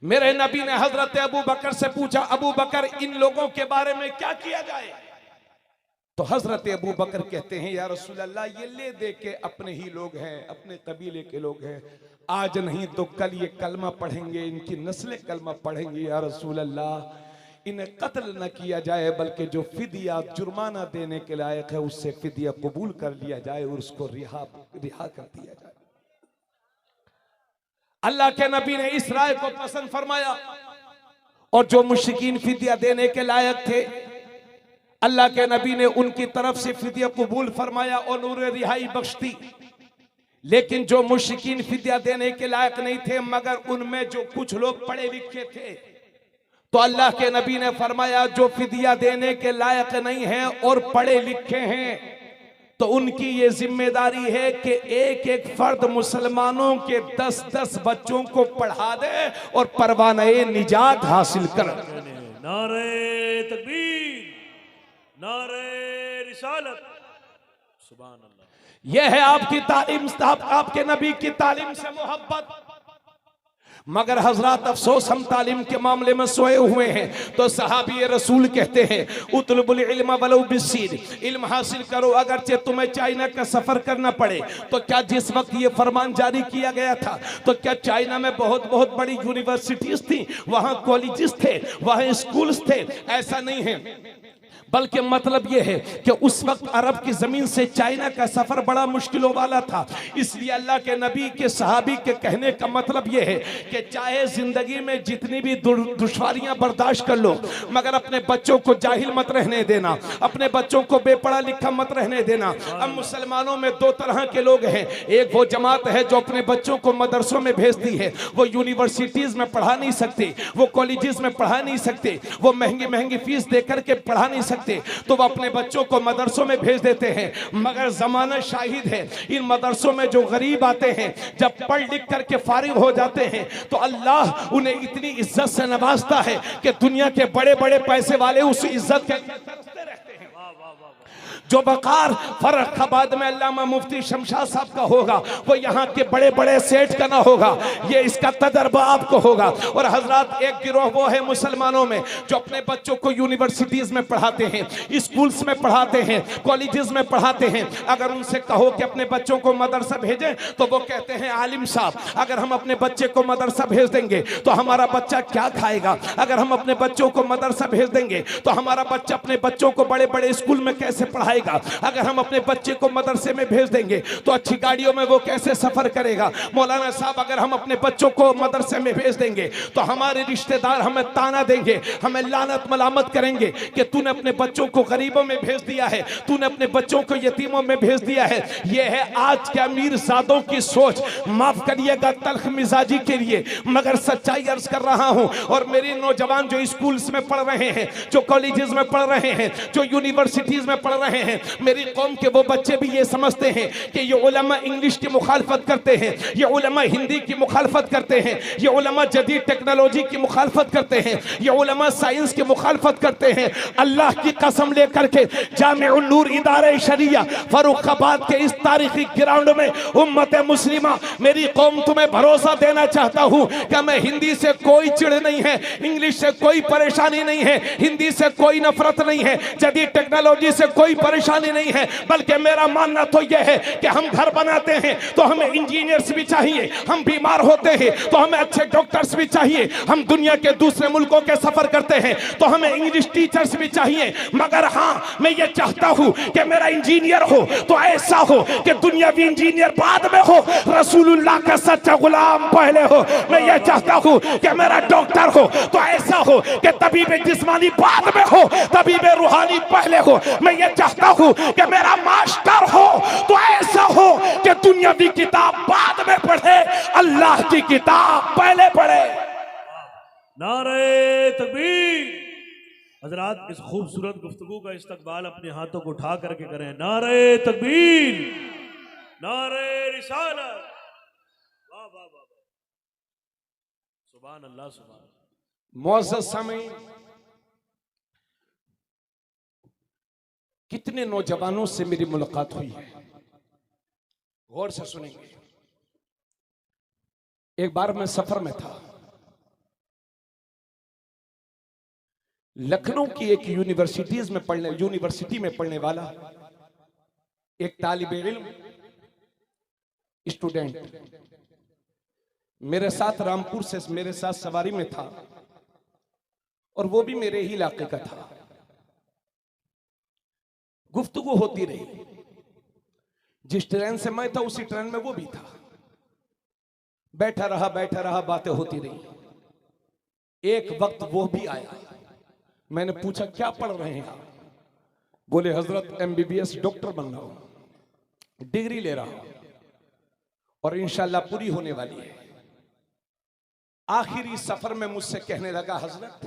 मेरे नबी ने हजरत अबू बकर से पूछा, अबू बकर, इन लोगों के बारे में क्या किया जाए? तो हजरत अबू बकर कहते हैं, या रसूल अल्लाह, ये ले दे के अपने ही लोग हैं, अपने कबीले के लोग हैं, आज नहीं तो कल ये कलमा पढ़ेंगे, इनकी नस्लें कलमा पढ़ेंगे। या रसूल अल्लाह, इन्हें कत्ल न किया जाए बल्कि जो फिदिया जुर्माना देने के लायक है उससे फिदिया कबूल कर लिया जाए और उसको रिहा कर दिया जाए। अल्लाह के नबी ने इस राय को पसंद फरमाया और जो मुश्रिकीन फिदिया देने के लायक थे, अल्लाह के नबी ने उनकी तरफ से फिदिया कबूल फरमाया और नूर रिहाई बख्श दी। लेकिन जो मुश्रिकीन फिदिया देने के लायक नहीं थे, मगर उनमें जो कुछ लोग पढ़े लिखे थे, तो अल्लाह के नबी ने फरमाया जो फिदिया देने के लायक नहीं हैं और पढ़े लिखे हैं, तो उनकी ये जिम्मेदारी है कि एक एक फर्द मुसलमानों के 10-10 बच्चों को पढ़ा दे और परवाने निजात हासिल कर। नारे तकबीर, नारे रिसालत, सुभान अल्लाह। यह है आपकी तालीम, आपके नबी की तालीम से मोहब्बत। मगर हजरत अफसोस, हम तालीम के मामले में सोए हुए हैं। तो सहाबी रसूल कहते हैं, उतलुबुल इल्म वलो बिस्सीन, इल्म हासिल करो अगरचे तुम्हें चाइना का सफर करना पड़े। तो क्या जिस वक्त ये फरमान जारी किया गया था तो क्या चाइना में बहुत बहुत बड़ी यूनिवर्सिटीज थी, वहां कॉलेजेस थे, वहां स्कूल्स थे? ऐसा नहीं है, बल्कि मतलब यह है कि उस वक्त अरब की जमीन से चाइना का सफर बड़ा मुश्किलों वाला था। इसलिए अल्लाह के नबी के सहाबी के कहने का मतलब यह है कि चाहे जिंदगी में जितनी भी दुश्वारियां बर्दाश्त कर लो, मगर अपने बच्चों को जाहिल मत रहने देना, अपने बच्चों को बेपढ़ा लिखा मत रहने देना। अब मुसलमानों में 2 तरह के लोग हैं। एक वो जमात है जो अपने बच्चों को मदरसों में भेजती है, वो यूनिवर्सिटीज में पढ़ा नहीं सकते, वो कॉलेजेस में पढ़ा नहीं सकते, वो महंगी महंगी फीस देकर के पढ़ा नहीं सकते, तो वो अपने बच्चों को मदरसों में भेज देते हैं। मगर जमाना शाहिद है, इन मदरसों में जो गरीब आते हैं, जब पढ़ लिख करके फारिग हो जाते हैं तो अल्लाह उन्हें इतनी इज्जत से नवाजता है कि दुनिया के बड़े बड़े पैसे वाले उस इज्जत के तरसते रहते हैं। जो वकार फर्रुखाबाद में अल्लामा मुफ्ती शमशाद साहब का होगा, वो यहाँ के बड़े बड़े सेठ का ना होगा, ये इसका तजर्बा आपको होगा। और हजरत एक गिरोह वो है मुसलमानों में जो अपने बच्चों को यूनिवर्सिटीज में पढ़ाते हैं, स्कूल्स में पढ़ाते हैं, कॉलेजेस में पढ़ाते हैं। अगर उनसे कहो कि अपने बच्चों को मदरसा भेजें तो वो कहते हैं, आलिम साहब, अगर हम अपने बच्चे को मदरसा भेज देंगे तो हमारा बच्चा क्या खाएगा? अगर हम अपने बच्चों को मदरसा भेज देंगे तो हमारा बच्चा अपने बच्चों को बड़े बड़े स्कूल में कैसे पढ़ाएगा? अगर हम अपने बच्चे को मदरसे में भेज देंगे तो अच्छी गाड़ियों में वो कैसे सफर करेगा? मौलाना साहब, अगर हम अपने बच्चों को मदरसे में भेज देंगे तो हमारे रिश्तेदार हमें ताना देंगे, हमें लानत मलामत करेंगे कि तूने अपने बच्चों को गरीबों में भेज दिया है, तूने अपने बच्चों को यतीमों में भेज दिया है। यह है आज के अमीर ज़ादों की सोच। माफ करिएगा तल्ख मिजाजी के लिए, मगर सच्चाई अर्ज कर रहा हूं। और मेरे नौजवान जो स्कूल्स में पढ़ रहे हैं, जो कॉलेजेस में पढ़ रहे हैं, जो यूनिवर्सिटीज में पढ़ रहे हैं, हैं। मेरी कौम के वो बच्चे भी ये समझते हैं कि ये उलमा इंग्लिश की मुखालफत करते हैं, ये उलमा हिंदी की मुखालफत करते हैं, ये उलमा जदीद टेक्नोलॉजी की मुखालफत करते हैं, ये उलमा साइंस की मुखालफत करते हैं। अल्लाह की कसम लेकर के जामिउन नूर इदारे शरिया फर्रुखाबाद के इस तारीखी ग्राउंड में उम्मत मुस्लिमा, मेरी कौम तुम्हें भरोसा देना चाहता हूं कि मैं हिंदी से कोई चिढ़ नहीं है, इंग्लिश से कोई परेशानी नहीं है, हिंदी से कोई नफरत नहीं है, जदीद टेक्नोलॉजी से कोई परेशानी नहीं है, बल्कि मेरा मानना तो यह है कि हम घर बनाते हैं तो हमें इंजीनियर्स भी चाहिए, हम बीमार होते हैं तो हमें अच्छे डॉक्टर्स भी चाहिए, हम दुनिया के दूसरे मुल्कों के सफर करते हैं तो हमें इंग्लिश टीचर्स भी चाहिए। मगर हाँ, मैं ये चाहता हूं कि मेरा इंजीनियर हो तो ऐसा हो कि दुनियावी इंजीनियर बाद में हो, रसूलुल्लाह का सच्चा गुलाम पहले हो। मैं ये चाहता हूं कि मेरा डॉक्टर हो तो ऐसा हो कि तबीब जिस्मानी बाद में हो, तबीब रूहानी पहले हो। मैं ये चाहता हूं कि मेरा मास्टर हो तो ऐसा हो कि दुनियावी किताब बाद में पढ़े, अल्लाह की किताब पहले पढ़े। नारे तकबीर। हजरात, इस खूबसूरत गुफ्तगू का इस्तकबाल अपने हाथों को उठा करके करें। नारे तकबीर, नारे रिसालत। वाह वाह वाह, सुभान अल्लाह, सुभान। मुअज़्ज़ज़ सामीन, कितने नौजवानों से मेरी मुलाकात हुई है, गौर से सुनेंगे। एक बार मैं सफर में था, लखनऊ की एक यूनिवर्सिटी में पढ़ने वाला एक तालिब इल्म स्टूडेंट मेरे साथ रामपुर से मेरे साथ सवारी में था और वो भी मेरे ही इलाके का था। गुफ्तगू होती रही, जिस ट्रेन से मैं था उसी ट्रेन में वो भी था। बैठा रहा, बातें होती रही। एक वक्त वो भी आया, मैंने पूछा क्या पढ़ रहे हैं आप? बोले हजरत MBBS डॉक्टर बन रहा हूं, डिग्री ले रहा हूं और इंशाल्लाह पूरी होने वाली है। आखिरी सफर में मुझसे कहने लगा, हजरत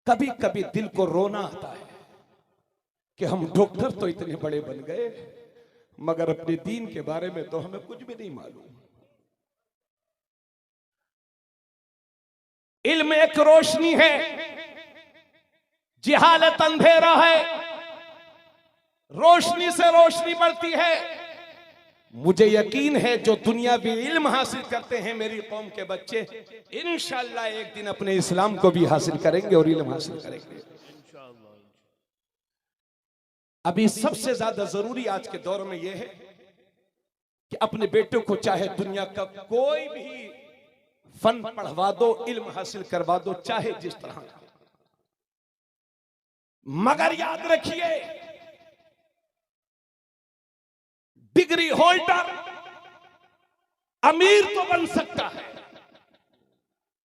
कभी कभी दिल को रोना आता है कि हम डॉक्टर तो इतने बड़े बन गए मगर अपने दीन के बारे में तो हमें कुछ भी नहीं मालूम। इल्म एक रोशनी है, जिहालत अंधेरा है, रोशनी से रोशनी बढ़ती है। मुझे यकीन है जो दुनियावी इल्म हासिल करते हैं मेरी कौम के बच्चे, इंशाअल्लाह एक दिन अपने इस्लाम को भी हासिल करेंगे और इल्म हासिल करेंगे। अभी सबसे ज्यादा जरूरी आज के दौर में यह है कि अपने बेटों को चाहे दुनिया का कोई भी फन पढ़वा दो, इल्म हासिल करवा दो, चाहे जिस तरह, मगर याद रखिए डिग्री होल्डर अमीर तो बन सकता है,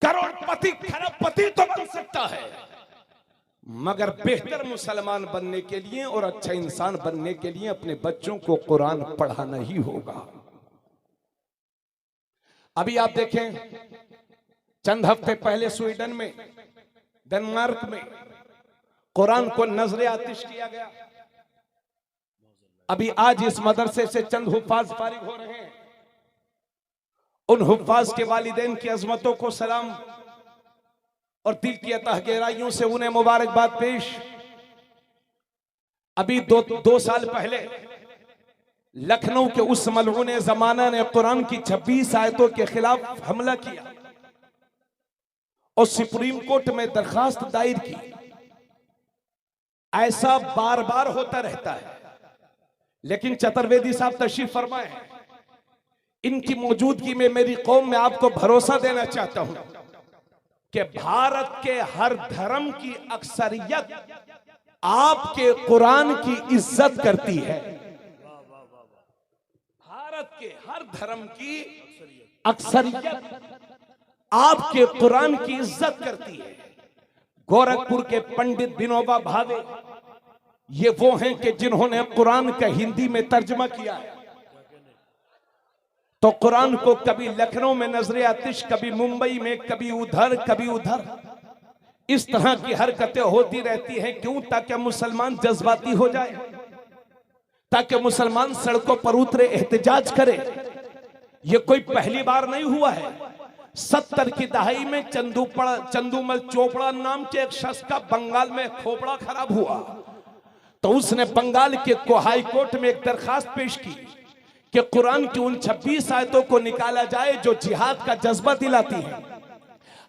करोड़पति खरबपति तो बन सकता है, मगर बेहतर मुसलमान बनने के लिए और अच्छा इंसान बनने के लिए अपने बच्चों को कुरान पढ़ाना ही होगा। अभी आप देखें, चंद हफ्ते पहले स्वीडन में, डेनमार्क में कुरान को नजरे आतिश किया गया। अभी आज इस मदरसे से चंद हुफ्फाज फारिग हो रहे हैं। उन हुफ्फाज के वालिदैन की अजमतों को सलाम और दिल की अतः गहराइयों से उन्हें मुबारकबाद पेश। अभी दो साल पहले लखनऊ के उस मलऊन जमाना ने कुरान की 26 आयतों के खिलाफ हमला किया और सुप्रीम कोर्ट में दरखास्त दायर की। ऐसा बार बार होता रहता है, लेकिन चतुर्वेदी साहब तशरीफ फरमाए हैं, इनकी मौजूदगी में मेरी कौम में आपको भरोसा देना चाहता हूं कि भारत के हर धर्म की अक्सरियत आपके कुरान की इज्जत करती है। भारत के हर धर्म की अक्सरियत आपके कुरान की इज्जत करती है। गोरखपुर के पंडित विनोबा भावे ये वो हैं कि जिन्होंने कुरान का हिंदी में तर्जमा किया है। तो कुरान को कभी लखनऊ में नजरे आतिश, कभी मुंबई में, कभी उधर, इस तरह की हरकतें होती रहती हैं। क्यों? ताकि मुसलमान जज्बाती हो जाए। ताकि मुसलमान सड़कों पर उतरे, एहतजाज करे। ये कोई पहली बार नहीं हुआ है। 70 की दहाई में चंदूमल चोपड़ा नाम के एक शख्स का बंगाल में खोपड़ा खराब हुआ, तो उसने बंगाल के हाई कोर्ट में एक दरखास्त पेश की कि कुरान की उन 26 आयतों को निकाला जाए जो जिहाद का जज्बा दिलाती है।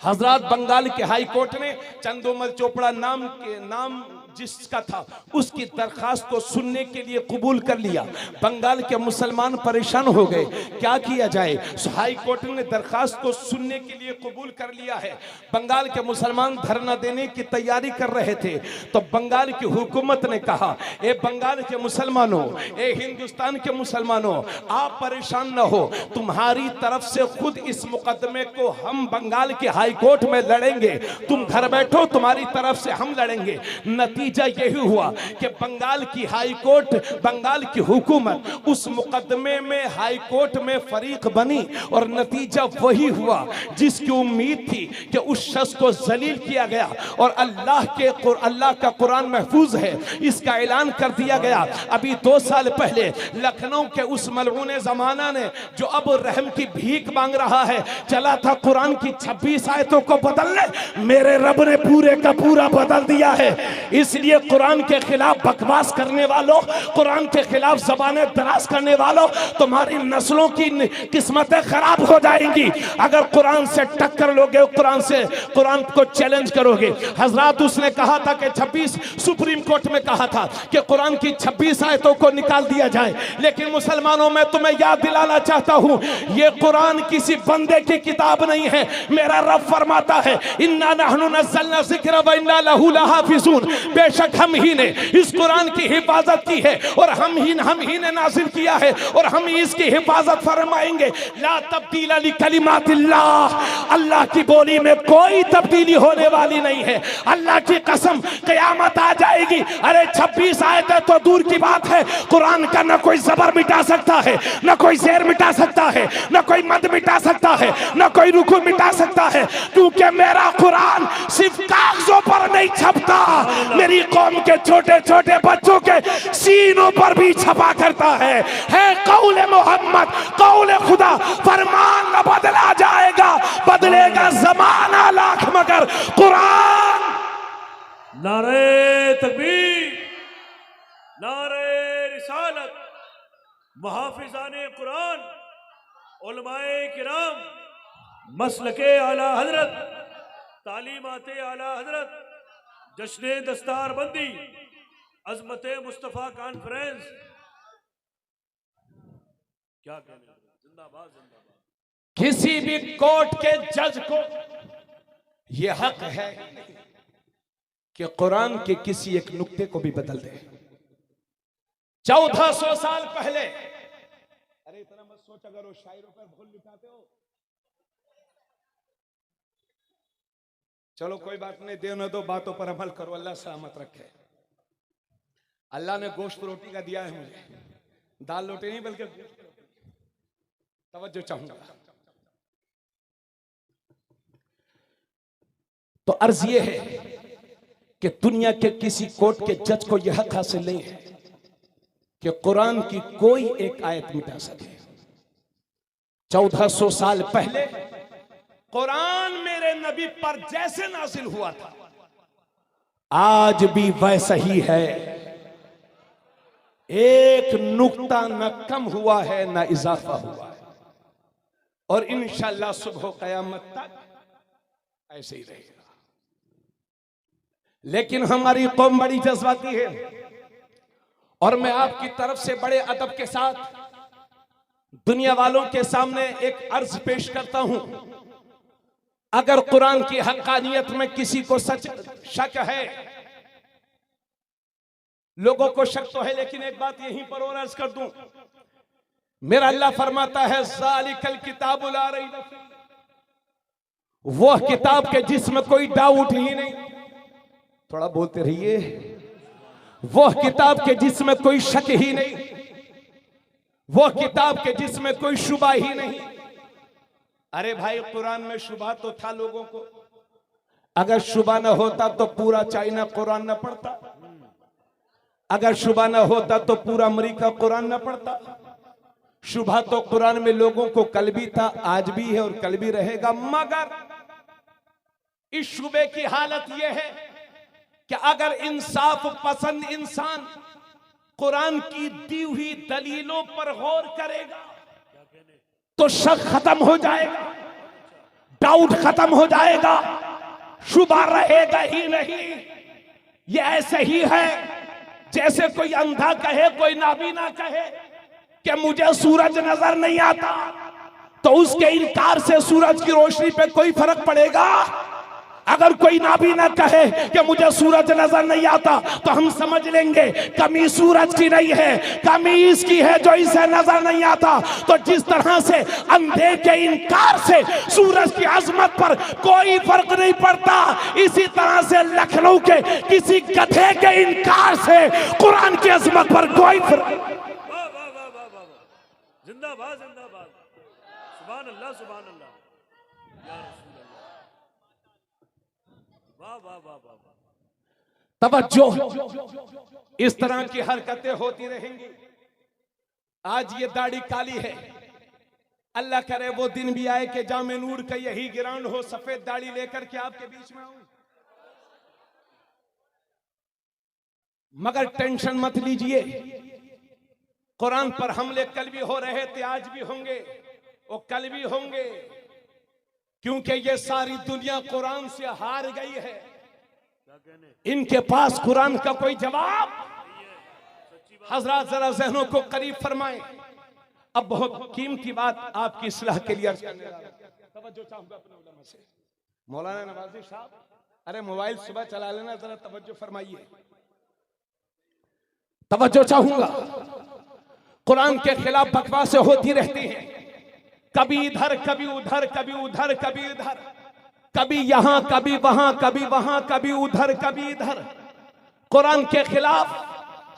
हजरत बंगाल के हाई कोर्ट ने चंदूमल चोपड़ा नाम जिसका था उसकी दरखास्त को सुनने के लिए कबूल कर लिया। बंगाल के मुसलमान परेशान हो गए, क्या किया जाए। हाई कोर्ट ने दरखास्त को सुनने के लिए कबूल कर लिया है। बंगाल के मुसलमान धरना देने की तैयारी कर रहे थे, तो बंगाल की हुकूमत ने कहा, ए बंगाल के मुसलमानों, ए हिंदुस्तान के मुसलमानों, आप परेशान न हो, तुम्हारी तरफ से खुद इस मुकदमे को हम बंगाल के हाई कोर्ट में लड़ेंगे, तुम घर बैठो, तुम्हारी तरफ से हम लड़ेंगे। नतीजा यही हुआ कि बंगाल की हाई कोर्ट, बंगाल की हुकूमत उस मुकदमे में हाई कोर्ट में फरीक बनी, और नतीजा वही हुआ जिसकी उम्मीद थी कि उस शख्स को जलील किया गया। और अल्लाह का कुरान महफूज है, इसका ऐलान कर दिया गया। अभी 2 साल पहले लखनऊ के उस मलऊने जमाना ने, जो अब रहम की भीख मांग रहा है, चला था कुरान की 26 आयतों को बदलने, मेरे रब ने पूरे का पूरा बदल दिया है। इसलिए कुरान के खिलाफ बकवास करने वालों, कुरान के खिलाफ ज़बानें दराज करने वालों, तुम्हारी नस्लों की किस्मतें खराब हो जाएंगी अगर कुरान से टक्कर लोगे, कुरान को चैलेंज करोगे। हजरत उसने कहा था कि 26 सुप्रीम कोर्ट में कहा था कि कुरान की 26 आयतों को निकाल दिया जाए, लेकिन मुसलमानों में तुम्हें याद दिलाना चाहता हूं, ये कुरान किसी बंदे की किताब नहीं है। मेरा रब फरमाता है, इन्ना नहनु नज़्ज़लना ज़िक्र व इन्ना लहू लहाफ़िज़ून, बेशक हम ही ने इस कुरान की हिफाजत की है और हम ही ने नाज़िल किया है और हम ही इसकी हिफाजत फरमाएंगे। ला तब्दील ली कलिमातिल्लाह, अल्लाह की बोली में कोई तब्दीली होने वाली नहीं है। अल्लाह की कसम, क़यामत आ जाएगी, अरे 26 आयतें तो दूर की बात है, कुरान का न कोई ज़बर मिटा सकता है, न कोई ज़ेर मिटा सकता है, न कोई मद मिटा सकता है, न कोई रुकू मिटा सकता है, क्योंकि मेरा कुरान सिर्फ कागजों पर नहीं छपता, मेरी कौम के छोटे छोटे बच्चों के सीनों पर भी छपा करता है कौले मोहम्मद, कौले खुदा, फरमान न बदला जाएगा, बदलेगा जमाना लाख मगर कुरान। नारे तकबीर, नारे रिसालत, मुहाफिजाने कुरान, उलमाए किराम, मसलके आला हजरत, तालीमाते आला हजरत, जश्ने दस्तार बंदी, अजमते मुस्तफ़ा कॉन्फ्रेंस, क्या कहने, जिंदाबाद जिंदाबाद। किसी भी कोर्ट के जज को यह हक है कि कुरान के किसी एक नुक्ते को भी बदल दे। 1400 साल पहले, अरे इतना मत सोचा करो, शायरों पर भूल मिटाते हो। चलो कोई बात नहीं, देने दो, बातों पर अमल करो, अल्लाह सहमत रखे। अल्लाह ने गोश्त रोटी का दिया है मुझे, दाल रोटी नहीं बल्कि गोश्त रोटी। तवज्जो चाहूंगा। तो अर्ज यह है कि दुनिया के किसी कोर्ट के जज को यह हक हासिल नहीं है कि कुरान की कोई एक आयत मिटा सके। 1400 साल पहले कुरान मेरे नबी पर जैसे नाजिल हुआ था, आज भी वैसा ही है। एक नुक्ता न कम हुआ है न इजाफा हुआ है, और इंशाअल्लाह सुबह क़यामत तक ऐसे ही रहेगा। लेकिन हमारी कौम बड़ी जज्बाती है, और मैं आपकी तरफ से बड़े अदब के साथ दुनिया वालों के सामने एक अर्ज पेश करता हूं। अगर कुरान की हक्कानियत में किसी को शक है, लोगों को शक तो है, लेकिन एक बात यहीं पर और अर्ज कर दूं, मेरा अल्लाह फरमाता है, ज़ालिकल किताबु ला रैब फीह, वह किताब के जिसमें कोई डाउट ही नहीं, थोड़ा बोलते रहिए, वह किताब के जिसमें कोई शक ही नहीं, वह किताब के जिसमें कोई शुबा ही नहीं। अरे भाई, कुरान में शुबा तो था लोगों को, अगर शुबा न होता तो पूरा चाइना कुरान न पढ़ता। अगर शुबह ना होता तो पूरा अमेरिका कुरान ना पढ़ता। शुबह तो कुरान में लोगों को कल भी था, आज भी है और कल भी रहेगा। मगर इस शुबे की हालत यह है कि अगर इंसाफ पसंद इंसान कुरान की दी हुई दलीलों पर गौर करेगा तो शक खत्म हो जाएगा, डाउट खत्म हो जाएगा, शुबा रहेगा ही नहीं। ये ऐसे ही है जैसे कोई अंधा कहे, कोई नाबीना कहे कि मुझे सूरज नजर नहीं आता, तो उसके इनकार से सूरज की रोशनी पे कोई फर्क पड़ेगा? अगर कोई नाबीना कहे कि मुझे सूरज नजर नहीं आता तो हम समझ लेंगे कमी सूरज की नहीं है, कमी इसकी है जो इसे नजर नहीं आता। तो जिस तरह से अंधे के इनकार से सूरज की अजमत पर कोई फर्क नहीं पड़ता, इसी तरह से लखनऊ के किसी गधे के इनकार से कुरान की अजमत पर कोई फर्क। जिंदाबाद जिंदाबाद, सुभान अल्लाह सुभान अल्लाह, या रसूल अल्लाह, वाह वाह वाह वाह वाह। तवज्जो, इस तरह की हरकतें होती रहेंगी। आज ये दाढ़ी काली है, अल्लाह करे वो दिन भी आए कि जामे नूर का यही गिरान हो, सफेद दाढ़ी लेकर के आपके बीच में आऊं। मगर टेंशन मत लीजिए, कुरान पर हमले कल भी हो रहे थे, आज भी होंगे, वो कल भी होंगे, क्योंकि ये सारी दुनिया कुरान से हार गई है। इनके पास कुरान का कोई जवाब। हजरत जरा जहनों को करीब फरमाएं। अब बहुत कीमती बात आपकी इस्लाह के लिए अर्ज करने तवज्जो चाहूंगा अपने उलमा से। मौलाना नवाजी साहब, अरे मोबाइल सुबह चला लेना, जरा तवज्जो फरमाइए। तवज्जो चाहूंगा, कुरान के खिलाफ बकवासें होती रहती हैं, कभी इधर कभी उधर, कभी उधर कभी इधर, कभी यहां कभी वहां, कभी वहां कभी उधर कभी इधर। कुरान के खिलाफ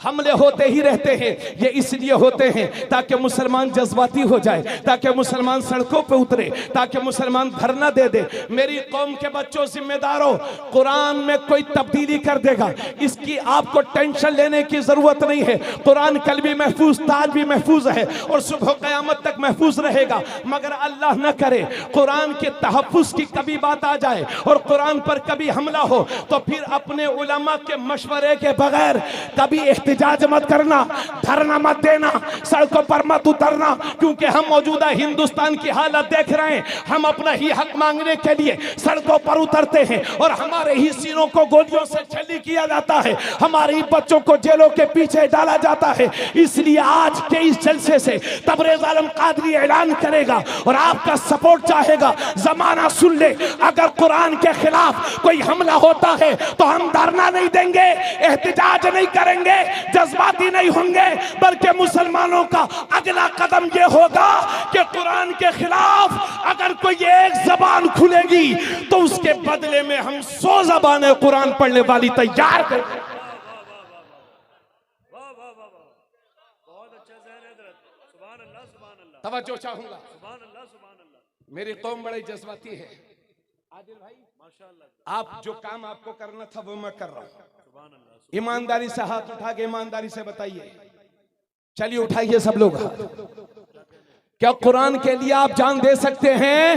हमले होते ही रहते हैं। ये इसलिए होते हैं ताकि मुसलमान जज्बाती हो जाए, ताकि मुसलमान सड़कों पे उतरे, ताकि मुसलमान धरना दे दे। मेरी कौम के बच्चों जिम्मेदारों, कुरान में कोई तब्दीली कर देगा, इसकी आपको टेंशन लेने की जरूरत नहीं है। कुरान कल भी महफूज था, आज भी महफूज है और सुबह क़यामत तक महफूज रहेगा। मगर अल्लाह न करे कुरान के तहफ़्फ़ुज़ की कभी बात आ जाए और कुरान पर कभी हमला हो तो फिर अपने उलमा के मशवरे के बगैर कभी एहतिजाज मत करना, धरना मत देना, सड़कों पर मत उतरना, क्योंकि हम मौजूदा हिंदुस्तान की हालत देख रहे हैं। हम अपना ही हक मांगने के लिए सड़कों पर उतरते हैं और हमारे ही सीनों को गोलियों से छली किया जाता है, हमारे ही बच्चों को जेलों के पीछे डाला जाता है। इसलिए आज के इस जलसे से तबरेज़ आलम कादरी ऐलान करेगा और आपका सपोर्ट चाहेगा। जमाना सुन ले, अगर कुरान के खिलाफ कोई हमला होता है तो हम धरना नहीं देंगे, एहतिजाज नहीं करेंगे, जज्बाती नहीं होंगे, बल्कि मुसलमानों का अगला कदम यह होगा कि कुरान के खिलाफ अगर कोई एक जबान खुलेगी तो उसके बदले में हम 100 जबानें कुरान पढ़ने वाली तैयार करेंगे। तवज्जो चाहूंगा, मेरी कौम बड़ी जज्बाती है। आदिल भाई माशाअल्लाह, आप जो काम आपको करना था वो मैं कर रहा हूं। ईमानदारी से हाथ उठा के ईमानदारी से बताइए, चलिए उठाइए सब लोग हाथ। क्या कुरान के लिए आप जान दे सकते हैं?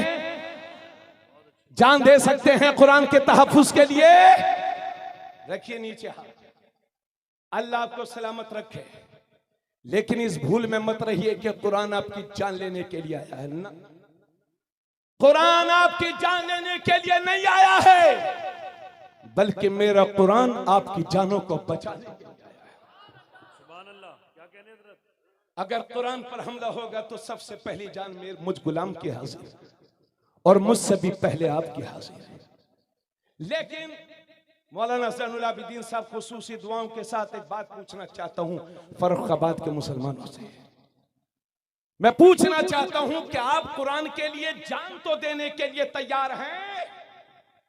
जान दे सकते हैं कुरान के तहफ़्फ़ुज़ के लिए? रखिए नीचे हाथ। अल्लाह आपको सलामत रखे, लेकिन इस भूल में मत रहिए कि कुरान आपकी जान लेने के लिए आया है। ना, कुरान आपकी जान लेने के लिए नहीं आया है, बल्कि मेरा कुरान आपकी जानों को बचाने के लिए आया है। सुभान अल्लाह, क्या कहने हज़रत? अगर कुरान पर हमला होगा तो सबसे पहली जान मुझ गुलाम की हाजिर और मुझसे भी पहले आपकी हाजिर है। लेकिन मौलाना ज़ैनुल आबिदीन साहब खुसूसी दुआओं के साथ एक बात पूछना चाहता हूं फर्रुखाबाद के मुसलमानों से। मैं पूछना चाहता हूं कि आप कुरान के लिए जान तो देने के लिए तैयार हैं,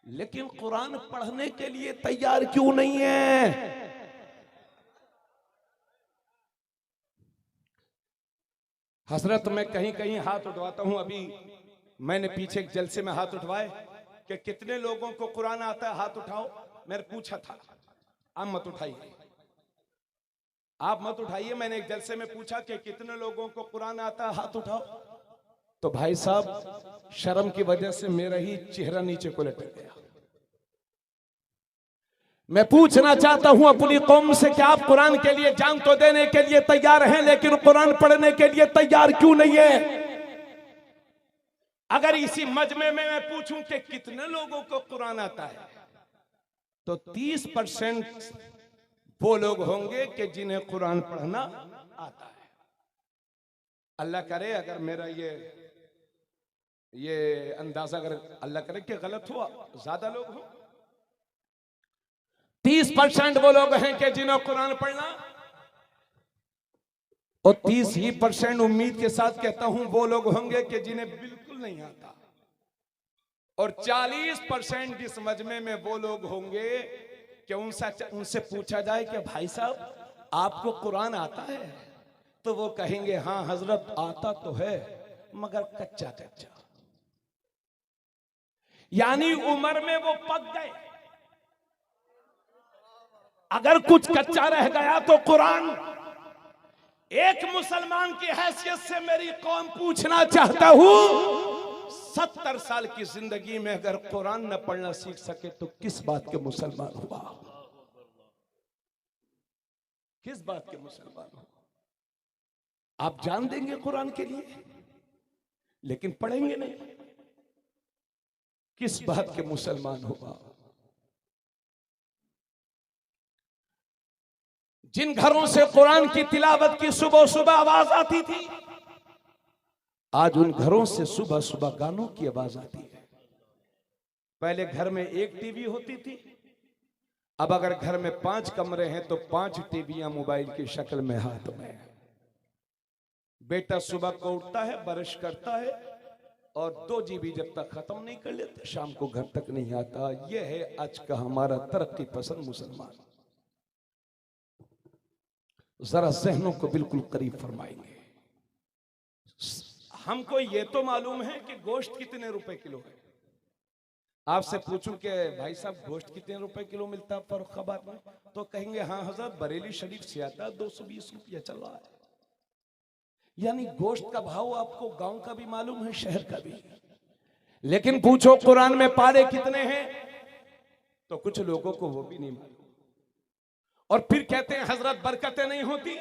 लेकिन कुरान पढ़ने के लिए तैयार क्यों नहीं है? हजरत मैं कहीं कहीं हाथ उठवाता हूं। अभी मैंने पीछे एक जलसे में हाथ उठवाए कि कितने लोगों को कुरान आता है, हाथ उठाओ। मैंने पूछा था, आप मत उठाइए। आप मत उठाइए। मैंने एक जलसे में पूछा कि कितने लोगों को कुरान आता है, हाथ उठाओ। तो भाई साहब शर्म की वजह से मेरा ही चेहरा नीचे को लटक गया। मैं पूछना चाहता हूं अपनी कौम से कि आप कुरान के लिए जान तो देने के लिए तैयार हैं, लेकिन कुरान पढ़ने के लिए तैयार क्यों नहीं है? अगर इसी मजमे में मैं पूछूं कि कितने लोगों को कुरान आता है, तो 30% वो लोग होंगे कि जिन्हें कुरान पढ़ना आता है। अल्लाह करे अगर मेरा ये अंदाजा अगर अल्लाह करे कि गलत हुआ, ज्यादा लोग हो। 30% वो लोग हैं कि जिन्हें कुरान पढ़ना, और 30% उम्मीद के साथ कहता हूं वो लोग होंगे कि जिन्हें बिल्कुल नहीं आता, और 40% इस मजमे में वो लोग होंगे कि उनसे पूछा जाए कि भाई साहब आपको कुरान आता है, तो वो कहेंगे हाँ हजरत आता तो है मगर कच्चा कच्चा, यानी उम्र में वो पक गए। अगर कुछ कच्चा रह गया तो कुरान। एक मुसलमान की हैसियत से मेरी कौम पूछना चाहता हूं, 70 साल की जिंदगी में अगर कुरान न पढ़ना सीख सके तो किस बात के मुसलमान हुआ? किस बात के मुसलमान हुआ? आप जान देंगे कुरान के लिए लेकिन पढ़ेंगे नहीं, किस बात के मुसलमान हुआ? जिन घरों से कुरान की तिलावत की सुबह सुबह आवाज आती थी, आज उन घरों से सुबह सुबह गानों की आवाज आती है। पहले घर में एक टीवी होती थी, अब अगर घर में 5 कमरे हैं तो 5 टीवियां मोबाइल की शक्ल में हाथ में। बेटा सुबह को उठता है, ब्रश करता है और 2 GB जब तक खत्म नहीं कर लेते शाम को घर तक नहीं आता। यह है आज का हमारा तरक्की पसंद मुसलमान। जरा जहनों को बिल्कुल करीब फरमाएंगे। हमको ये तो मालूम है कि गोश्त कितने रुपए किलो है। आपसे पूछूं कि भाई साहब गोश्त कितने रुपए किलो मिलता है फर्रुखाबाद में, तो कहेंगे हाँ हजरत बरेली शरीफ से आता है 220 रुपया चल रहा है। यानी गोश्त का भाव आपको गांव का भी मालूम है, शहर का भी। लेकिन पूछो कुरान में पारे कितने हैं, तो कुछ लोगों को वो भी नहीं मालूम। और फिर कहते हैं हजरत बरकतें नहीं होती।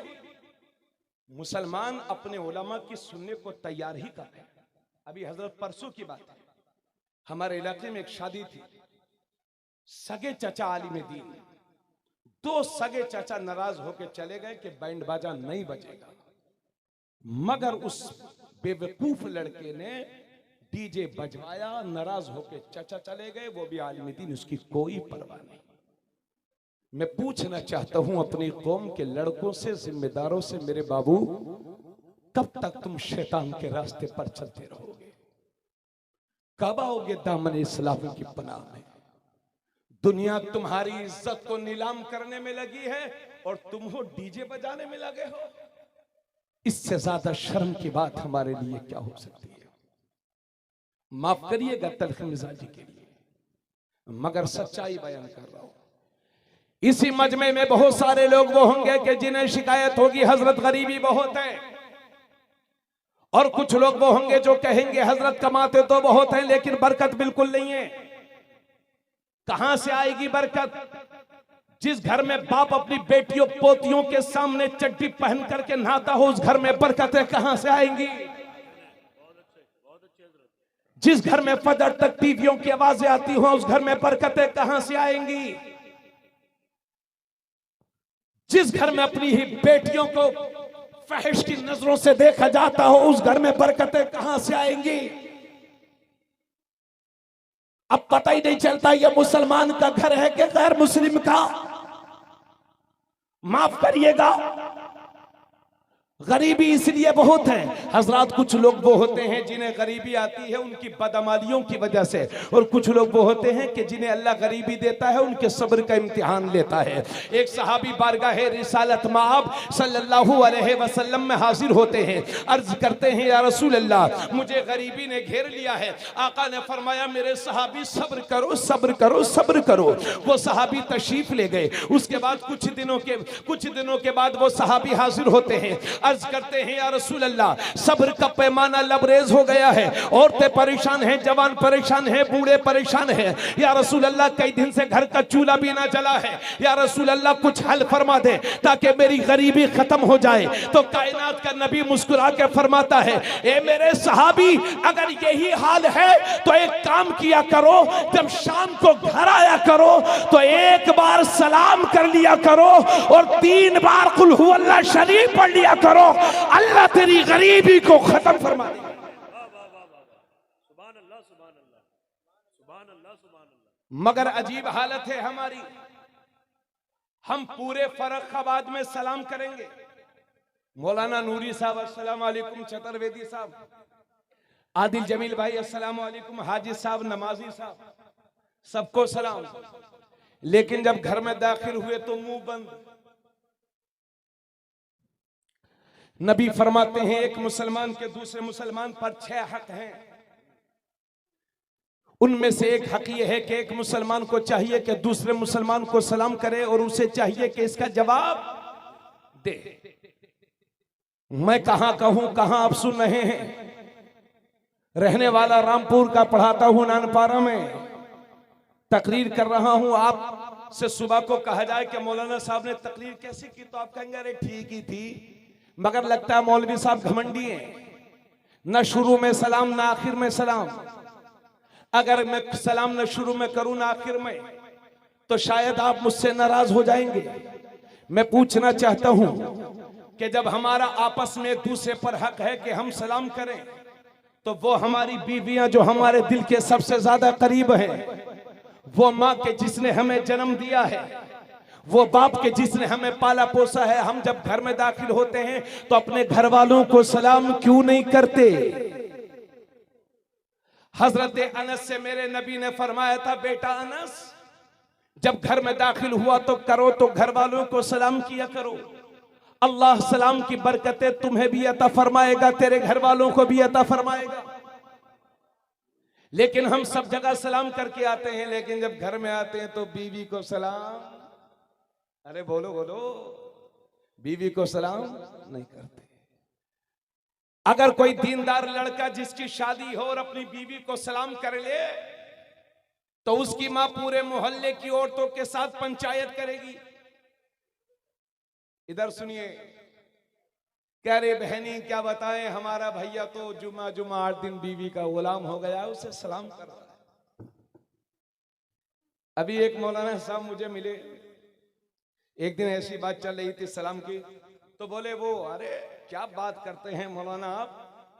मुसलमान अपने उलमा की सुनने को तैयार ही कर रहे हैं। अभी हजरत परसों की बात है, हमारे इलाके में एक शादी थी। सगे चचा आलिम दीन, 2 सगे चचा नाराज होकर चले गए कि बैंड बाजा नहीं बजेगा, मगर उस बेवकूफ लड़के ने डीजे बजवाया। नाराज होकर चचा चले गए, वो भी आलिम दीन, उसकी कोई परवाह नहीं। मैं पूछना चाहता हूं अपनी कौम के लड़कों से, जिम्मेदारों से, मेरे बाबू कब तक तुम शैतान के रास्ते पर चलते रहोगे? कब आओगे दामन इस्लाम की पनाह में? दुनिया तुम्हारी इज्जत को नीलाम करने में लगी है और तुम हो डीजे बजाने में लगे हो। इससे ज्यादा शर्म की बात हमारे लिए क्या हो सकती है? माफ करिएगा तल्ख मिजाजी के लिए, मगर सच्चाई बयान कर रहा हूं। इसी मजमे में बहुत सारे लोग वो होंगे कि जिन्हें शिकायत होगी हजरत गरीबी बहुत है, और कुछ लोग वो होंगे जो कहेंगे हजरत कमाते तो बहुत हैं लेकिन बरकत बिल्कुल नहीं है। कहां से आएगी बरकत? जिस घर में बाप अपनी बेटियों पोतियों के सामने चड्डी पहन करके नहाता हो, उस घर में बरकतें कहां से आएंगी? जिस घर में फजर तक टीवियों की आवाजें आती हो, उस घर में बरकतें कहां से आएंगी? जिस घर में अपनी ही बेटियों को फहिश की नजरों से देखा जाता हो, उस घर में बरकतें कहां से आएंगी? अब पता ही नहीं चलता ये मुसलमान का घर है कि गैर मुस्लिम का। माफ करिएगा, गरीबी इसलिए बहुत है हजरात, कुछ लोग वो होते हैं जिन्हें गरीबी आती है उनकी बदअमालियों की वजह से, और कुछ लोग वो होते हैं कि जिन्हें अल्लाह गरीबी देता है उनके सब्र का इम्तिहान लेता है। एक सहाबी बारगाह रिसालत माब सल्लल्लाहु अलैहि वसल्लम में हाजिर होते हैं, अर्ज करते हैं या रसूल अल्लाह मुझे गरीबी ने घेर लिया है। आका ने फरमाया मेरे सहाबी सब्र करो सब्र करो सब्र करो। वो सहाबी तशरीफ ले गए। उसके बाद कुछ दिनों के बाद वो सहाबी हाजिर होते हैं, अर्ज करते हैं या रसूल अल्लाह सब्र का पैमाना लबरेज हो गया है, औरतें परेशान हैं, जवान परेशान हैं, बूढ़े परेशान हैं। या रसूल अल्लाह कई दिन से घर का चूल्हा भी ना जला है, या रसूल अल्लाह कुछ हल फरमा दे ताकि मेरी गरीबी खत्म हो जाए। तो कायनात का नबी मुस्कुरा के फरमाता है ए मेरे सहाबी अगर यही हाल है तो एक काम किया करो, जब शाम को घर आया करो तो एक बार सलाम कर लिया करो और 3 बार कुल हुवल्लाह शरीफ पढ़ लिया करो, अल्लाह तेरी गरीबी को खत्म फरमा देगा। मगर अजीब हालत है हमारी, हम पूरे फर्रुखाबाद में सलाम करेंगे, मौलाना नूरी साहब अस्सलाम वालेकुम, चतुर्वेदी साहब, आदिल जमील भाई अस्सलाम वालेकुम, हाजी साहब, नमाजी साहब, सबको सलाम। लेकिन जब घर में दाखिल हुए तो मुंह बंद। नबी फरमाते हैं एक मुसलमान के दूसरे मुसलमान पर 6 हक हैं। उनमें से एक हक ये है कि एक मुसलमान को चाहिए कि दूसरे मुसलमान को सलाम करे और उसे चाहिए कि इसका जवाब दे। मैं कहां कहूं कहां आप सुन रहे हैं, रहने वाला रामपुर का, पढ़ाता हूं नानपारा में, तकरीर कर रहा हूं। आप से सुबह को कहा जाए कि मौलाना साहब ने तकरीर कैसी की तो आप कहेंगे अरे ठीक ही थी, मगर लगता है मौलवी साहब घमंडी हैं, न शुरू में सलाम न आखिर में सलाम। अगर मैं सलाम न शुरू में करूं न आखिर में तो शायद आप मुझसे नाराज हो जाएंगे। मैं पूछना चाहता हूं कि जब हमारा आपस में एक दूसरे पर हक है कि हम सलाम करें, तो वो हमारी बीवियां जो हमारे दिल के सबसे ज्यादा करीब हैं, वो माँ के जिसने हमें जन्म दिया है, वो बाप के जिसने हमें पाला पोसा है, हम जब घर में दाखिल होते हैं तो अपने घर वालों को सलाम क्यों नहीं करते? हजरत अनस से मेरे नबी ने फरमाया था बेटा अनस जब घर में दाखिल हुआ तो करो तो घर वालों को सलाम किया करो, अल्लाह सलाम की बरकतें तुम्हें भी अता फरमाएगा, तेरे घर वालों को भी अता फरमाएगा। लेकिन हम सब जगह सलाम करके आते हैं, लेकिन जब घर में आते हैं तो बीवी को सलाम, अरे बोलो बोलो, बीवी को सलाम नहीं करते। अगर कोई दीनदार लड़का जिसकी शादी हो और अपनी बीवी को सलाम कर ले तो उसकी मां पूरे मोहल्ले की औरतों के साथ पंचायत करेगी। इधर सुनिए, कह रहे बहनी क्या बताएं, हमारा भैया तो जुमा 8 दिन बीवी का गुलाम हो गया, उसे सलाम कर रहा है। अभी एक मौलाना साहब मुझे मिले, एक दिन ऐसी बात चल रही थी सलाम की, तो बोले वो अरे क्या बात करते हैं मौलाना आप,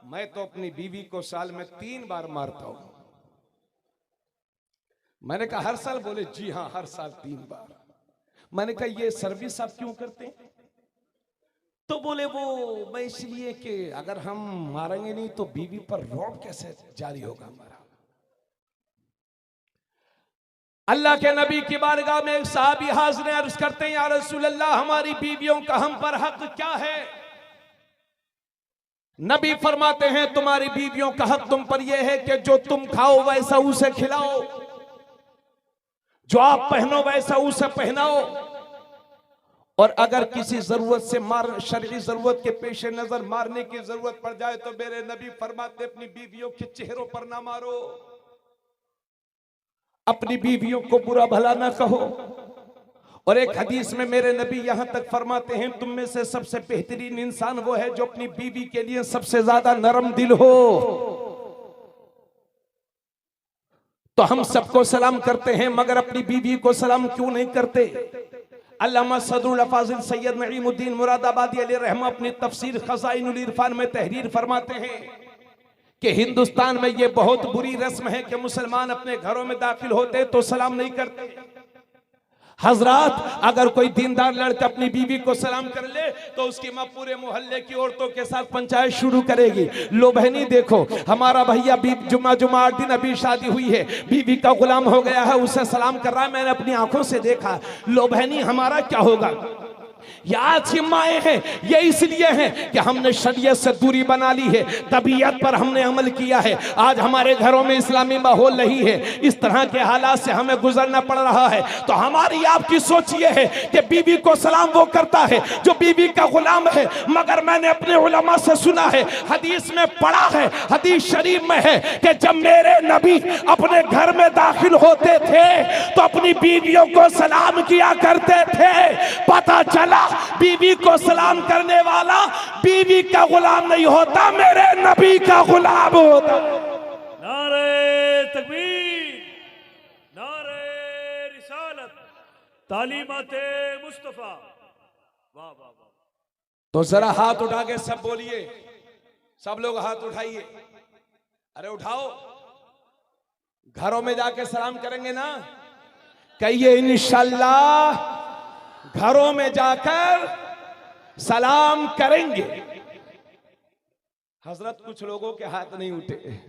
मैं तो अपनी बीवी को साल में 3 बार मारता हूं। मैंने कहा हर साल? बोले जी हाँ हर साल 3 बार। मैंने कहा ये सर्विस आप क्यों करते हैं? तो बोले वो मैं इसलिए कि अगर हम मारेंगे नहीं तो बीवी पर रौब कैसे जारी होगा हमारा। अल्लाह के नबी की बारगाह में एक साहबी हाजिर अर्ज करते हैं या रसूल अल्लाह हमारी बीवियों का हम पर हक क्या है? नबी फरमाते हैं तुम्हारी बीवियों का हक तुम पर यह है कि जो तुम खाओ वैसा उसे खिलाओ, जो आप पहनो वैसा उसे पहनाओ, और अगर किसी जरूरत से शरई जरूरत के पेश नजर मारने की जरूरत पड़ जाए तो मेरे नबी फरमाते अपनी बीवियों के चेहरों पर ना मारो, अपनी बीवियों को बुरा भला ना कहो। और एक हदीस में मेरे नबी यहां तक फरमाते हैं तुम में से सबसे बेहतरीन इंसान वो है जो अपनी बीवी के लिए सबसे ज्यादा नरम दिल हो। तो हम सबको सलाम करते हैं मगर अपनी बीवी को सलाम क्यों नहीं करते? अल्लामा सदरुल फाजिल सैयद नईमुद्दीन मुरादाबादी अलैहि रहमा अपनी तफसीर खज़ाइनुल इरफान में तहरीर फरमाते हैं कि हिंदुस्तान में ये बहुत बुरी रस्म है कि मुसलमान अपने घरों में दाखिल होते तो सलाम नहीं करते। हजरात, अगर कोई दीनदार लड़का अपनी बीवी को सलाम कर ले तो उसकी माँ पूरे मोहल्ले की औरतों के साथ पंचायत शुरू करेगी। लो बहनी देखो, हमारा भैया जुम्मा 8 दिन अभी शादी हुई है, बीवी का गुलाम हो गया है, उसे सलाम कर रहा है, मैंने अपनी आंखों से देखा। लो बहनी, हमारा क्या होगा? ये आज की माएँ हैं, ये इसलिए हैं कि हमने शरीयत से दूरी बना ली है, तबीयत पर हमने अमल किया है। आज हमारे घरों में इस्लामी माहौल नहीं है, इस तरह के हालात से हमें गुजरना पड़ रहा है। तो हमारी आपकी सोच ये है कि बीवी को सलाम वो करता है जो बीवी का गुलाम है। मगर मैंने अपने उलमा से सुना है, हदीस में पढ़ा है, हदीस शरीफ में है कि जब मेरे नबी अपने घर में दाखिल होते थे तो अपनी बीवियों को सलाम किया करते थे। पता चला बीवी को सलाम करने वाला बीवी का गुलाम नहीं होता, मेरे नबी का गुलाम होता। नारे तकबीर, नारे रिसालत, तालीमाते मुस्तफा। वाह वाह वाह। तो जरा हाथ उठा के सब बोलिए, सब लोग हाथ उठाइए। अरे उठाओ, घरों में जाके सलाम करेंगे ना? कहिए इंशाअल्लाह घरों में जाकर सलाम करेंगे। हजरत, कुछ लोगों के हाथ नहीं उठे,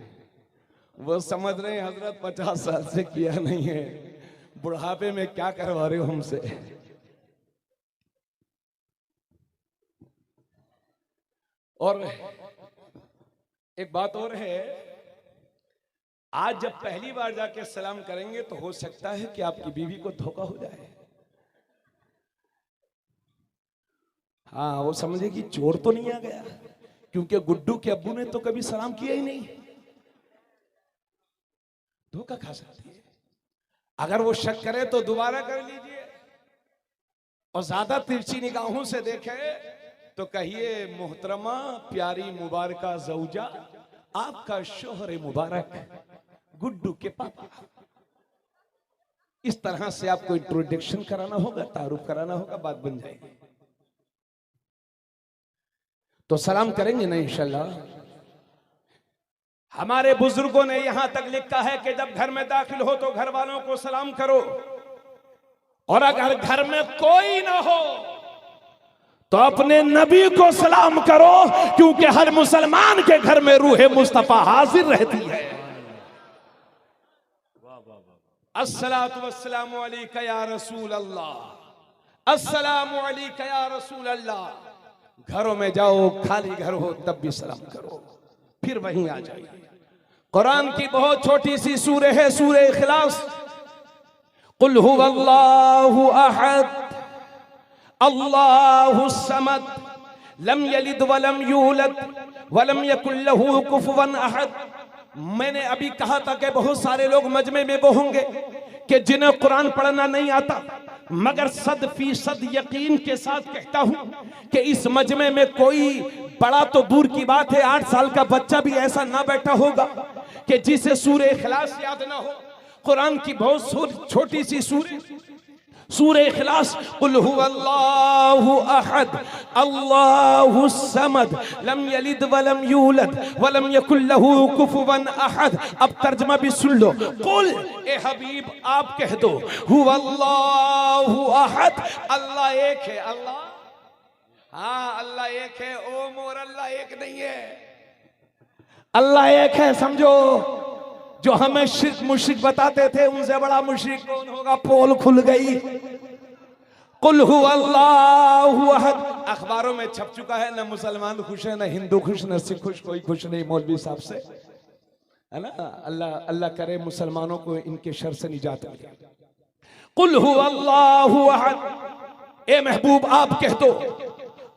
वो समझ रहे हैं हजरत 50 साल से किया नहीं है, बुढ़ापे में क्या करवा रहे हो हमसे। और एक बात और है, आज जब पहली बार जाके सलाम करेंगे तो हो सकता है कि आपकी बीवी को धोखा हो जाए। हाँ, वो समझे कि चोर तो नहीं आ गया, क्योंकि गुड्डू के अब्बू ने तो कभी सलाम किया ही नहीं। धोखा खा सकती है। अगर वो शक करे तो दोबारा कर लीजिए, और ज्यादा तिरछी निगाहों से देखे तो कहिए मोहतरमा प्यारी मुबारका जौजा, आपका शोहर मुबारक गुड्डू के पापा। इस तरह से आपको इंट्रोडक्शन कराना होगा, तारुफ कराना होगा, बात बन जाएगी। तो सलाम करेंगे ना इंशाल्लाह। हमारे बुजुर्गों ने यहां तक लिखा है कि जब घर में दाखिल हो तो घर वालों को सलाम करो, और अगर घर में कोई ना हो तो अपने नबी को सलाम करो, क्योंकि हर मुसलमान के घर में रूह मुस्तफा हाजिर रहती है। अस्सलातु वस्सलामु अलैका या रसूल अल्लाह, अस्सलामु अलैका या रसूल अल्लाह। घरों में जाओ, खाली घर हो तब भी सलाम करो, फिर वहीं आ जाइए। कुरान की बहुत छोटी सी सूरह है, सूरह इखलास। कुल हुवल्लाहु अहद अल्लाहुस समद लम यलिद वलम यूलद वलम यकुल लहू कुफुवन अहद। मैंने अभी कहा था कि बहुत सारे लोग मजमे में वो होंगे कि जिन्हें कुरान पढ़ना नहीं आता, मगर 100% यकीन के साथ कहता हूं कि इस मजमे में कोई बड़ा तो दूर की बात है, 8 साल का बच्चा भी ऐसा ना बैठा होगा कि जिसे सूरह इखलास याद ना हो। कुरान की बहुत छोटी सी सूरह इखलास। कुल हुवल्लाहु अहद अल्लाहुस समद लम यलिद वलम यूलद वलम यकुल लहू कुफुवन अहद। अब तर्जुमा भी सुन लो। कुल, ए हबीब आप कह दो, हुवल्लाहु अहद, अल्लाह एक है। अल्लाह, हाँ अल्लाह एक है। ओ मोर, अल्लाह एक नहीं है, अल्लाह एक है। समझो, जो हमें शिर्क मुशरिक बताते थे उनसे बड़ा मुशरिक कौन होगा? पोल खुल गई। कुल हुवल्लाहु अहद अखबारों में छप चुका है। न मुसलमान खुश है, न हिंदू खुश, न सिख खुश, कोई खुश नहीं मौलवी साहब से, है ना। अल्लाह अल्लाह करे मुसलमानों को इनके शर से निजात मिले। कुल हुवल्लाहु अहद, ए महबूब आप कह दो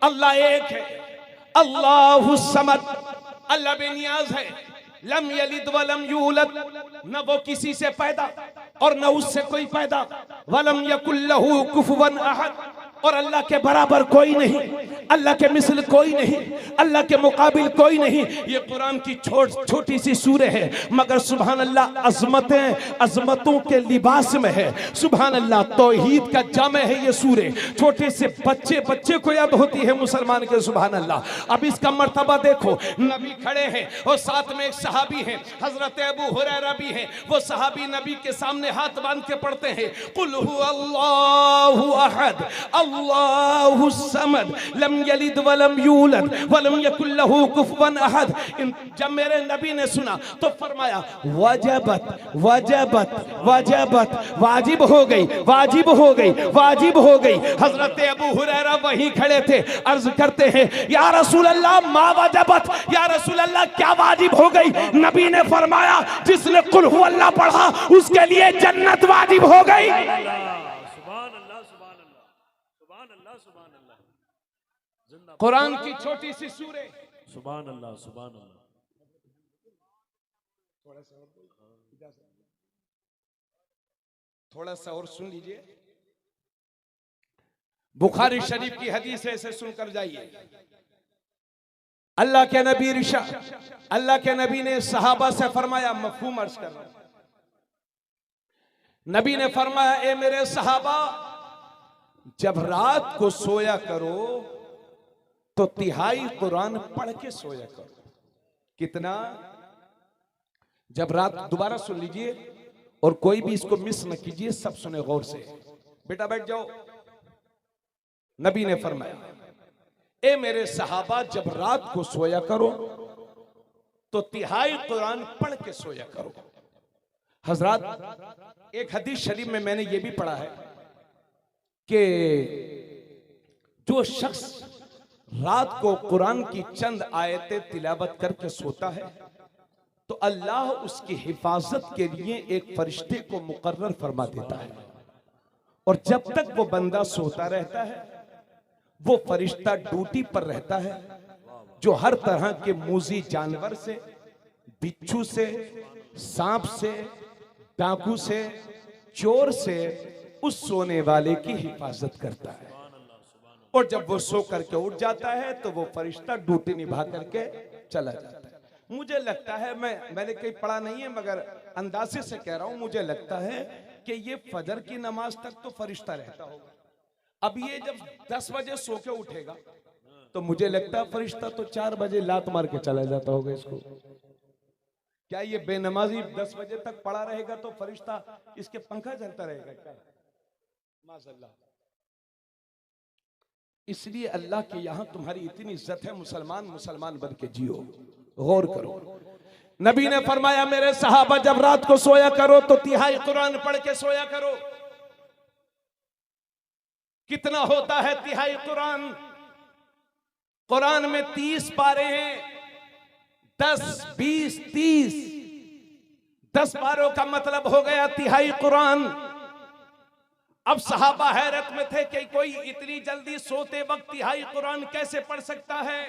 अल्लाह एक है। अल्लाहुस समद, अल्लाह बेनियाज है। लम यलिद वलम यूलद, न वो किसी से पैदा और न उससे कोई पैदा। वलम यकुल लहू कुफुवन अहद, और अल्लाह के बराबर कोई नहीं। अल्लाह के मिसल कोई नहीं, अल्लाह के मुकाबिल कोई नहीं। ये कुरान की छोटी सी सूरह है, मगर सुभान अल्लाह अजमतें अजमतों के लिबास में है। सुभान अल्लाह तौहीद का जामे है ये सूरह। छोटे से बच्चे को याद होती है मुसलमान के। सुभान अल्लाह। अब इसका मर्तबा देखो, नबी खड़े हैं और साथ में एक सहाबी है, हजरत अबू हुरैरा भी है। वो सहाबी नबी के सामने हाथ बांध के पढ़ते हैं, कुल हु अल्लाहु अहद अल्लाहु समद लम यलिद वलम यूलद वलम यकुल लहू कुफुवन अहद। जब मेरे नबी ने सुना तो फरमाया वजबत वजबत वजबत, वाजिब हो गई वाजिब हो गई वाजिब हो गई। हजरत अबू हुरैरा वहीं खड़े थे, अर्ज करते हैं या रसूल अल्लाह मा वजबत, या रसूल अल्लाह क्या वाजिब हो गई? नबी ने फरमाया जिसने कुल हु अल्लाह पढ़ा उसके लिए जन्नत वाजिब हो गई। कुरान की छोटी सी सूरह। सुभान अल्लाह सुभान अल्लाह। थोड़ा सा और सुन लीजिए। बुखारी शरीफ की हदीस है, इसे सुनकर जाइए। अल्लाह के नबी ने सहाबा से फरमाया, मफहूम अर्ज कर रहा हूं। नबी ने फरमाया ए मेरे सहाबा, जब रात को सोया करो तो तिहाई कुरान पढ़ के सोया करो। कितना? जब रात, दोबारा सुन लीजिए और कोई भी इसको मिस न कीजिए, सब सुने गौर से। बेटा बैठ जाओ। नबी ने फरमाया ए मेरे सहाबा, जब रात को सोया करो तो तिहाई कुरान पढ़ के सोया करो। हजरत, एक हदीस शरीफ में मैंने ये भी पढ़ा है कि जो शख्स रात को कुरान की चंद आयतें तिलावत करके सोता है तो अल्लाह उसकी हिफाजत के लिए एक फरिश्ते को मुकर्रर फरमा देता है, और जब तक वो बंदा सोता रहता है वो फरिश्ता ड्यूटी पर रहता है, जो हर तरह के मूजी जानवर से, बिच्छू से, सांप से, डाकू से, चोर से उस सोने वाले की हिफाजत करता है। और जब वो सो करके उठ जाता है तो वो फरिश्ता ड्यूटी निभा करके चला जाता है। मुझे लगता है, मैंने कहीं पढ़ा नहीं है मगर अंदाजे से कह रहा हूं, मुझे लगता है कि ये फजर की नमाज तक तो फरिश्ता रहता होगा। अब ये जब 10 बजे सो के उठेगा तो मुझे लगता है फरिश्ता तो 4 बजे लात मार के चला जाता होगा इसको। क्या ये बेनमाजी 10 बजे तक पड़ा रहेगा तो फरिश्ता इसके पंखा चलता रहेगा क्या? माशाअल्लाह। इसलिए अल्लाह के यहां तुम्हारी इतनी इज्जत है, मुसलमान बन के जियो। गौर करो, नबी ने फरमाया मेरे सहाबा, जब रात को सोया करो तो तिहाई कुरान पढ़ के सोया करो। कितना होता है तिहाई कुरान? कुरान में 30 पारे हैं, 10, 20, 30। 10 पारों का मतलब हो गया तिहाई कुरान। अब सहाबा हैरत में थे कि कोई इतनी जल्दी सोते वक्त तिहाई कुरान कैसे पढ़ सकता है?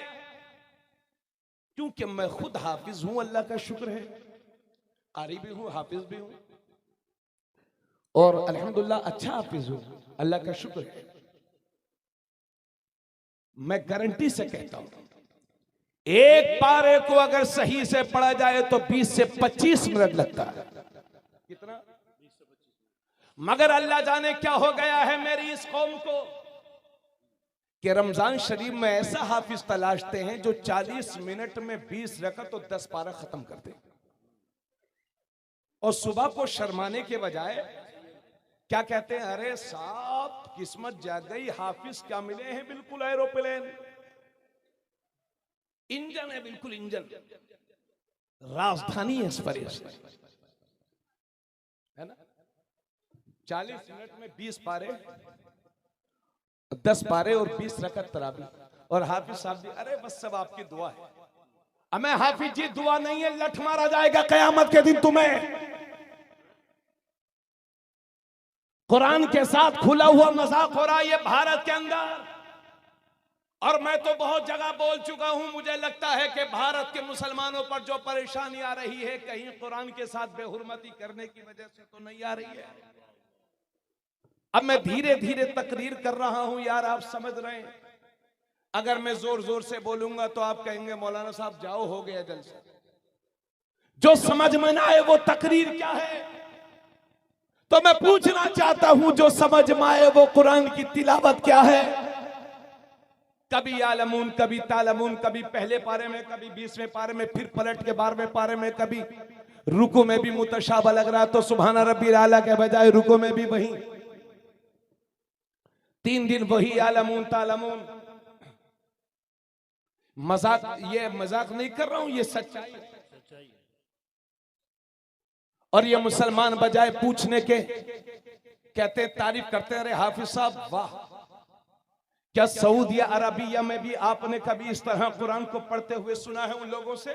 क्योंकि मैं खुद हाफिज हूं, अल्लाह का शुक्र है, कारी भी हूं, हाफिज भी हूं, और अल्हम्दुलिल्लाह अच्छा हाफिज हूं, अल्लाह का शुक्र है। मैं गारंटी से कहता हूं, एक पारे को अगर सही से पढ़ा जाए तो 20 से 25 मिनट लगता है। कितना? मगर अल्लाह जाने क्या हो गया है मेरी इस कौम को कि रमजान शरीफ में ऐसा हाफिज तलाशते हैं जो 40 मिनट में 20 रकअत और 10 पारा खत्म कर दे, और सुबह को शर्माने के बजाय क्या कहते हैं, अरे साहब किस्मत जाग गई, हाफिज क्या मिले हैं, बिल्कुल एरोप्लेन इंजन है, बिल्कुल इंजन, राजधानी एक्सप्रेस है ना। 40 मिनट में 20 पारे, 10 पारे और 20 रकअत तरावी, और हाफिज साहब भी अरे बस सब आपकी दुआ है। हमें हाफिज जी दुआ नहीं है, लठ मारा जाएगा कयामत के दिन तुम्हें। कुरान के साथ खुला हुआ मजाक हो रहा है ये भारत के अंदर, और मैं तो बहुत जगह बोल चुका हूं, मुझे लगता है कि भारत के मुसलमानों पर जो परेशानी आ रही है कहीं कुरान के साथ बेहुरमती करने की वजह से तो नहीं आ रही है। अब मैं धीरे धीरे तकरीर कर रहा हूं यार, आप समझ रहे हैं। अगर मैं जोर जोर से बोलूंगा तो आप कहेंगे मौलाना साहब जाओ, हो गया जलसा। जो समझ में ना आए वो तकरीर क्या है? तो मैं पूछना चाहता हूं, जो समझ में आए वो कुरान की तिलावत क्या है? कभी यालमून, कभी तालमून, कभी पहले पारे में, कभी 20वें पारे में, फिर पलट के 12वें पारे में, कभी रुकू में भी मुतशाबह लग रहा तो सुभान रब्बिल आला के बजाय रुकू में भी वही 3 दिन वही यालमून तालमून। मजाक, ये मजाक नहीं कर रहा हूं, ये सच्चाई है। और ये मुसलमान बजाय पूछने के कहते, तारीफ करते, अरे हाफिज साहब वाह, क्या सऊदी अरबिया में भी आपने कभी इस तरह कुरान को पढ़ते हुए सुना है उन लोगों से?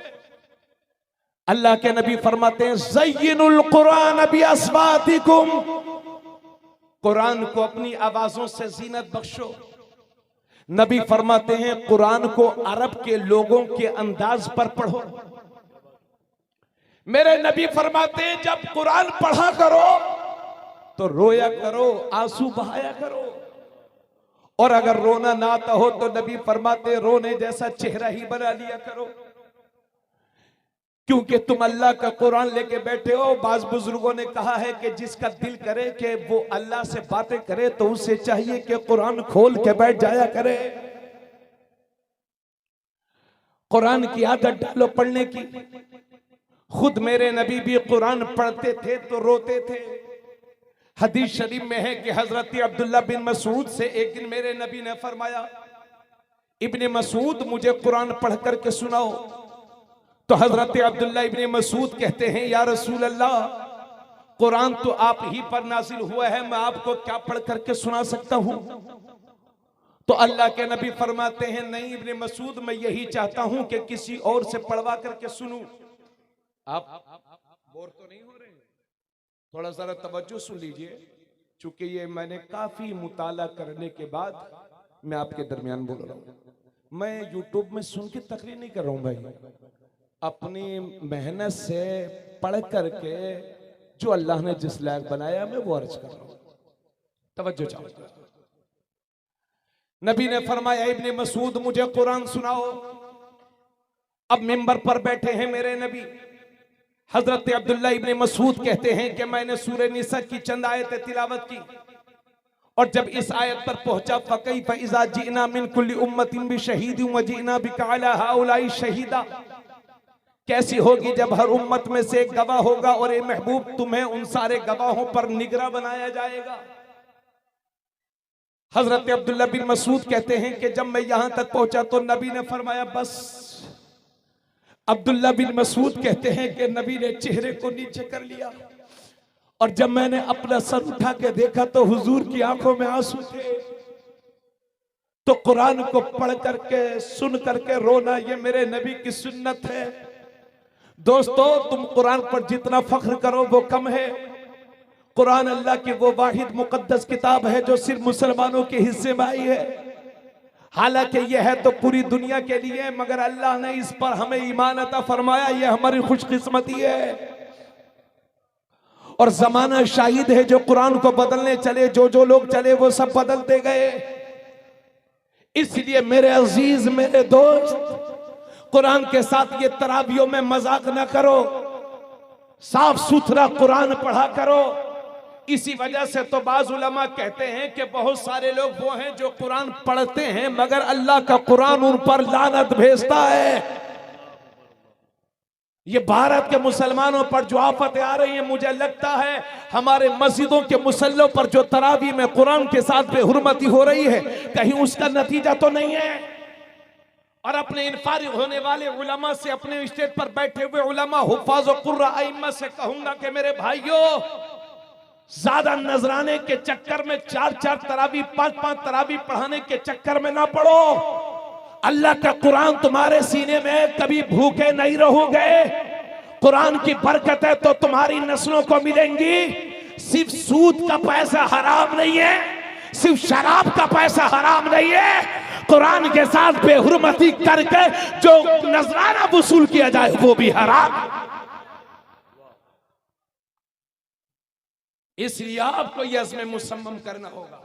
अल्लाह के नबी फरमाते हैं ज़य्यिनुल कुरान बिअस्वातिकुम, कुरान को अपनी आवाजों से जीनत बख्शो। नबी फरमाते हैं कुरान को अरब के लोगों के अंदाज पर पढ़ो। मेरे नबी फरमाते हैं जब कुरान पढ़ा करो तो रोया करो, आंसू बहाया करो, और अगर रोना ना आता हो तो नबी फरमाते रोने जैसा चेहरा ही बना लिया करो, क्योंकि तुम अल्लाह का कुरान लेके बैठे हो। बाज बुजुर्गों ने कहा है कि जिसका दिल करे कि वो अल्लाह से बातें करे तो उसे चाहिए कि कुरान खोल के बैठ जाया करे। कुरान की आदत डालो पढ़ने की। खुद मेरे नबी भी कुरान पढ़ते थे तो रोते थे। हदीस शरीफ में है कि हजरत अब्दुल्ला बिन मसूद से एक दिन मेरे नबी ने फरमाया, इब्ने मसूद मुझे कुरान पढ़ करके सुनाओ। तो हजरत अब्दुल्ला इब्ने मसूद कहते हैं, या रसूल अल्लाह, कुरान तो आप ही पर नाजिल हुआ है, मैं आपको क्या पढ़ करके सुना सकता हूं? तो अल्लाह के नबी फरमाते हैं, नहीं इब्ने मसूद, मैं यही चाहता हूं कि किसी और से पढ़वा करके सुनूं। आप बोर तो नहीं हो रहे? थोड़ा सा तवज्जो सुन लीजिए, चूंकि ये मैंने काफी मुताला करने के बाद मैं आपके दरमियान बोल रहा हूं। मैं यूट्यूब में सुन के तकरीर नहीं कर रहा हूं भाई, अपनी मेहनत से पढ़ करके जो अल्लाह ने जिस लायक बनाया मैं वो अर्ज कर रहा हूं। तवज्जो चाहो। नबी ने फरमाया, इब्ने मसूद मुझे कुरान सुनाओ। अब मिंबर पर बैठे हैं मेरे नबी। हजरत अब्दुल्ला इब्ने मसूद कहते हैं कि मैंने सूरह निसा की चंद आयतें तिलावत की, और जब इस आयत पर पहुंचा, फकैफ़ इज़ा जिअना मिन कुल्ली उम्मतिन बिशहीदिन व जिअना बिका अला हाउलाई शहीदा, कैसी होगी जब हर उम्मत में से एक गवाह होगा और ए महबूब तुम्हें उन सारे गवाहों पर निगरां बनाया जाएगा। हजरत अब्दुल्ला बिन मसूद कहते हैं कि जब मैं यहां तक पहुंचा तो नबी ने फरमाया बस। अब्दुल्ला बिन मसूद कहते हैं कि नबी ने चेहरे को नीचे कर लिया, और जब मैंने अपना सर उठा के देखा तो हुजूर की आंखों में आंसू थे। तो कुरान को पढ़ करके सुन करके रोना ये मेरे नबी की सुन्नत है। दोस्तों, तुम कुरान पर जितना फख्र करो वो कम है। कुरान अल्लाह की वो वाहिद मुकद्दस किताब है जो सिर्फ मुसलमानों के हिस्से में आई है। हालांकि यह है तो पूरी दुनिया के लिए, मगर अल्लाह ने इस पर हमें ईमान अता फरमाया, यह हमारी खुशकिस्मती है। और जमाना शाहिद है, जो कुरान को बदलने चले, जो लोग चले वो सब बदलते गए। इसलिए मेरे अजीज, मेरे दोस्त, कुरान के साथ ये तरावियों में मजाक ना करो, साफ सुथरा कुरान पढ़ा करो। इसी वजह से तो बाज़ उलमा कहते हैं कि बहुत सारे लोग वो हैं जो कुरान पढ़ते हैं मगर अल्लाह का कुरान उन पर लानत भेजता है। ये भारत के मुसलमानों पर जो आफतें आ रही हैं, मुझे लगता है हमारे मस्जिदों के मुसल्लों पर जो तरावी में कुरान के साथ बेहुरमती हो रही है, कहीं उसका नतीजा तो नहीं है। और अपने इनफारिग होने वाले उलमा से, अपने स्टेज पर बैठे हुए उलमा, हुफ़ाज़ व कुर्रा अइम्मा से कहूंगा कि मेरे भाइयों, ज्यादा नजराने के चक्कर में 4-4 तरावी 5-5 तरावी पढ़ाने के चक्कर में ना पड़ो। अल्लाह का कुरान तुम्हारे सीने में, कभी भूखे नहीं रहोगे। कुरान की बरकत है तो तुम्हारी नस्लों को मिलेंगी। सिर्फ सूद का पैसा हराम नहीं है, सिर्फ शराब का पैसा हराम नहीं है। कुरान के साथ बेहुरमती करके जो नजराना वसूल किया जाए वो भी हराम। इसलिए आपको यह अज़्म मुसम्मम करना होगा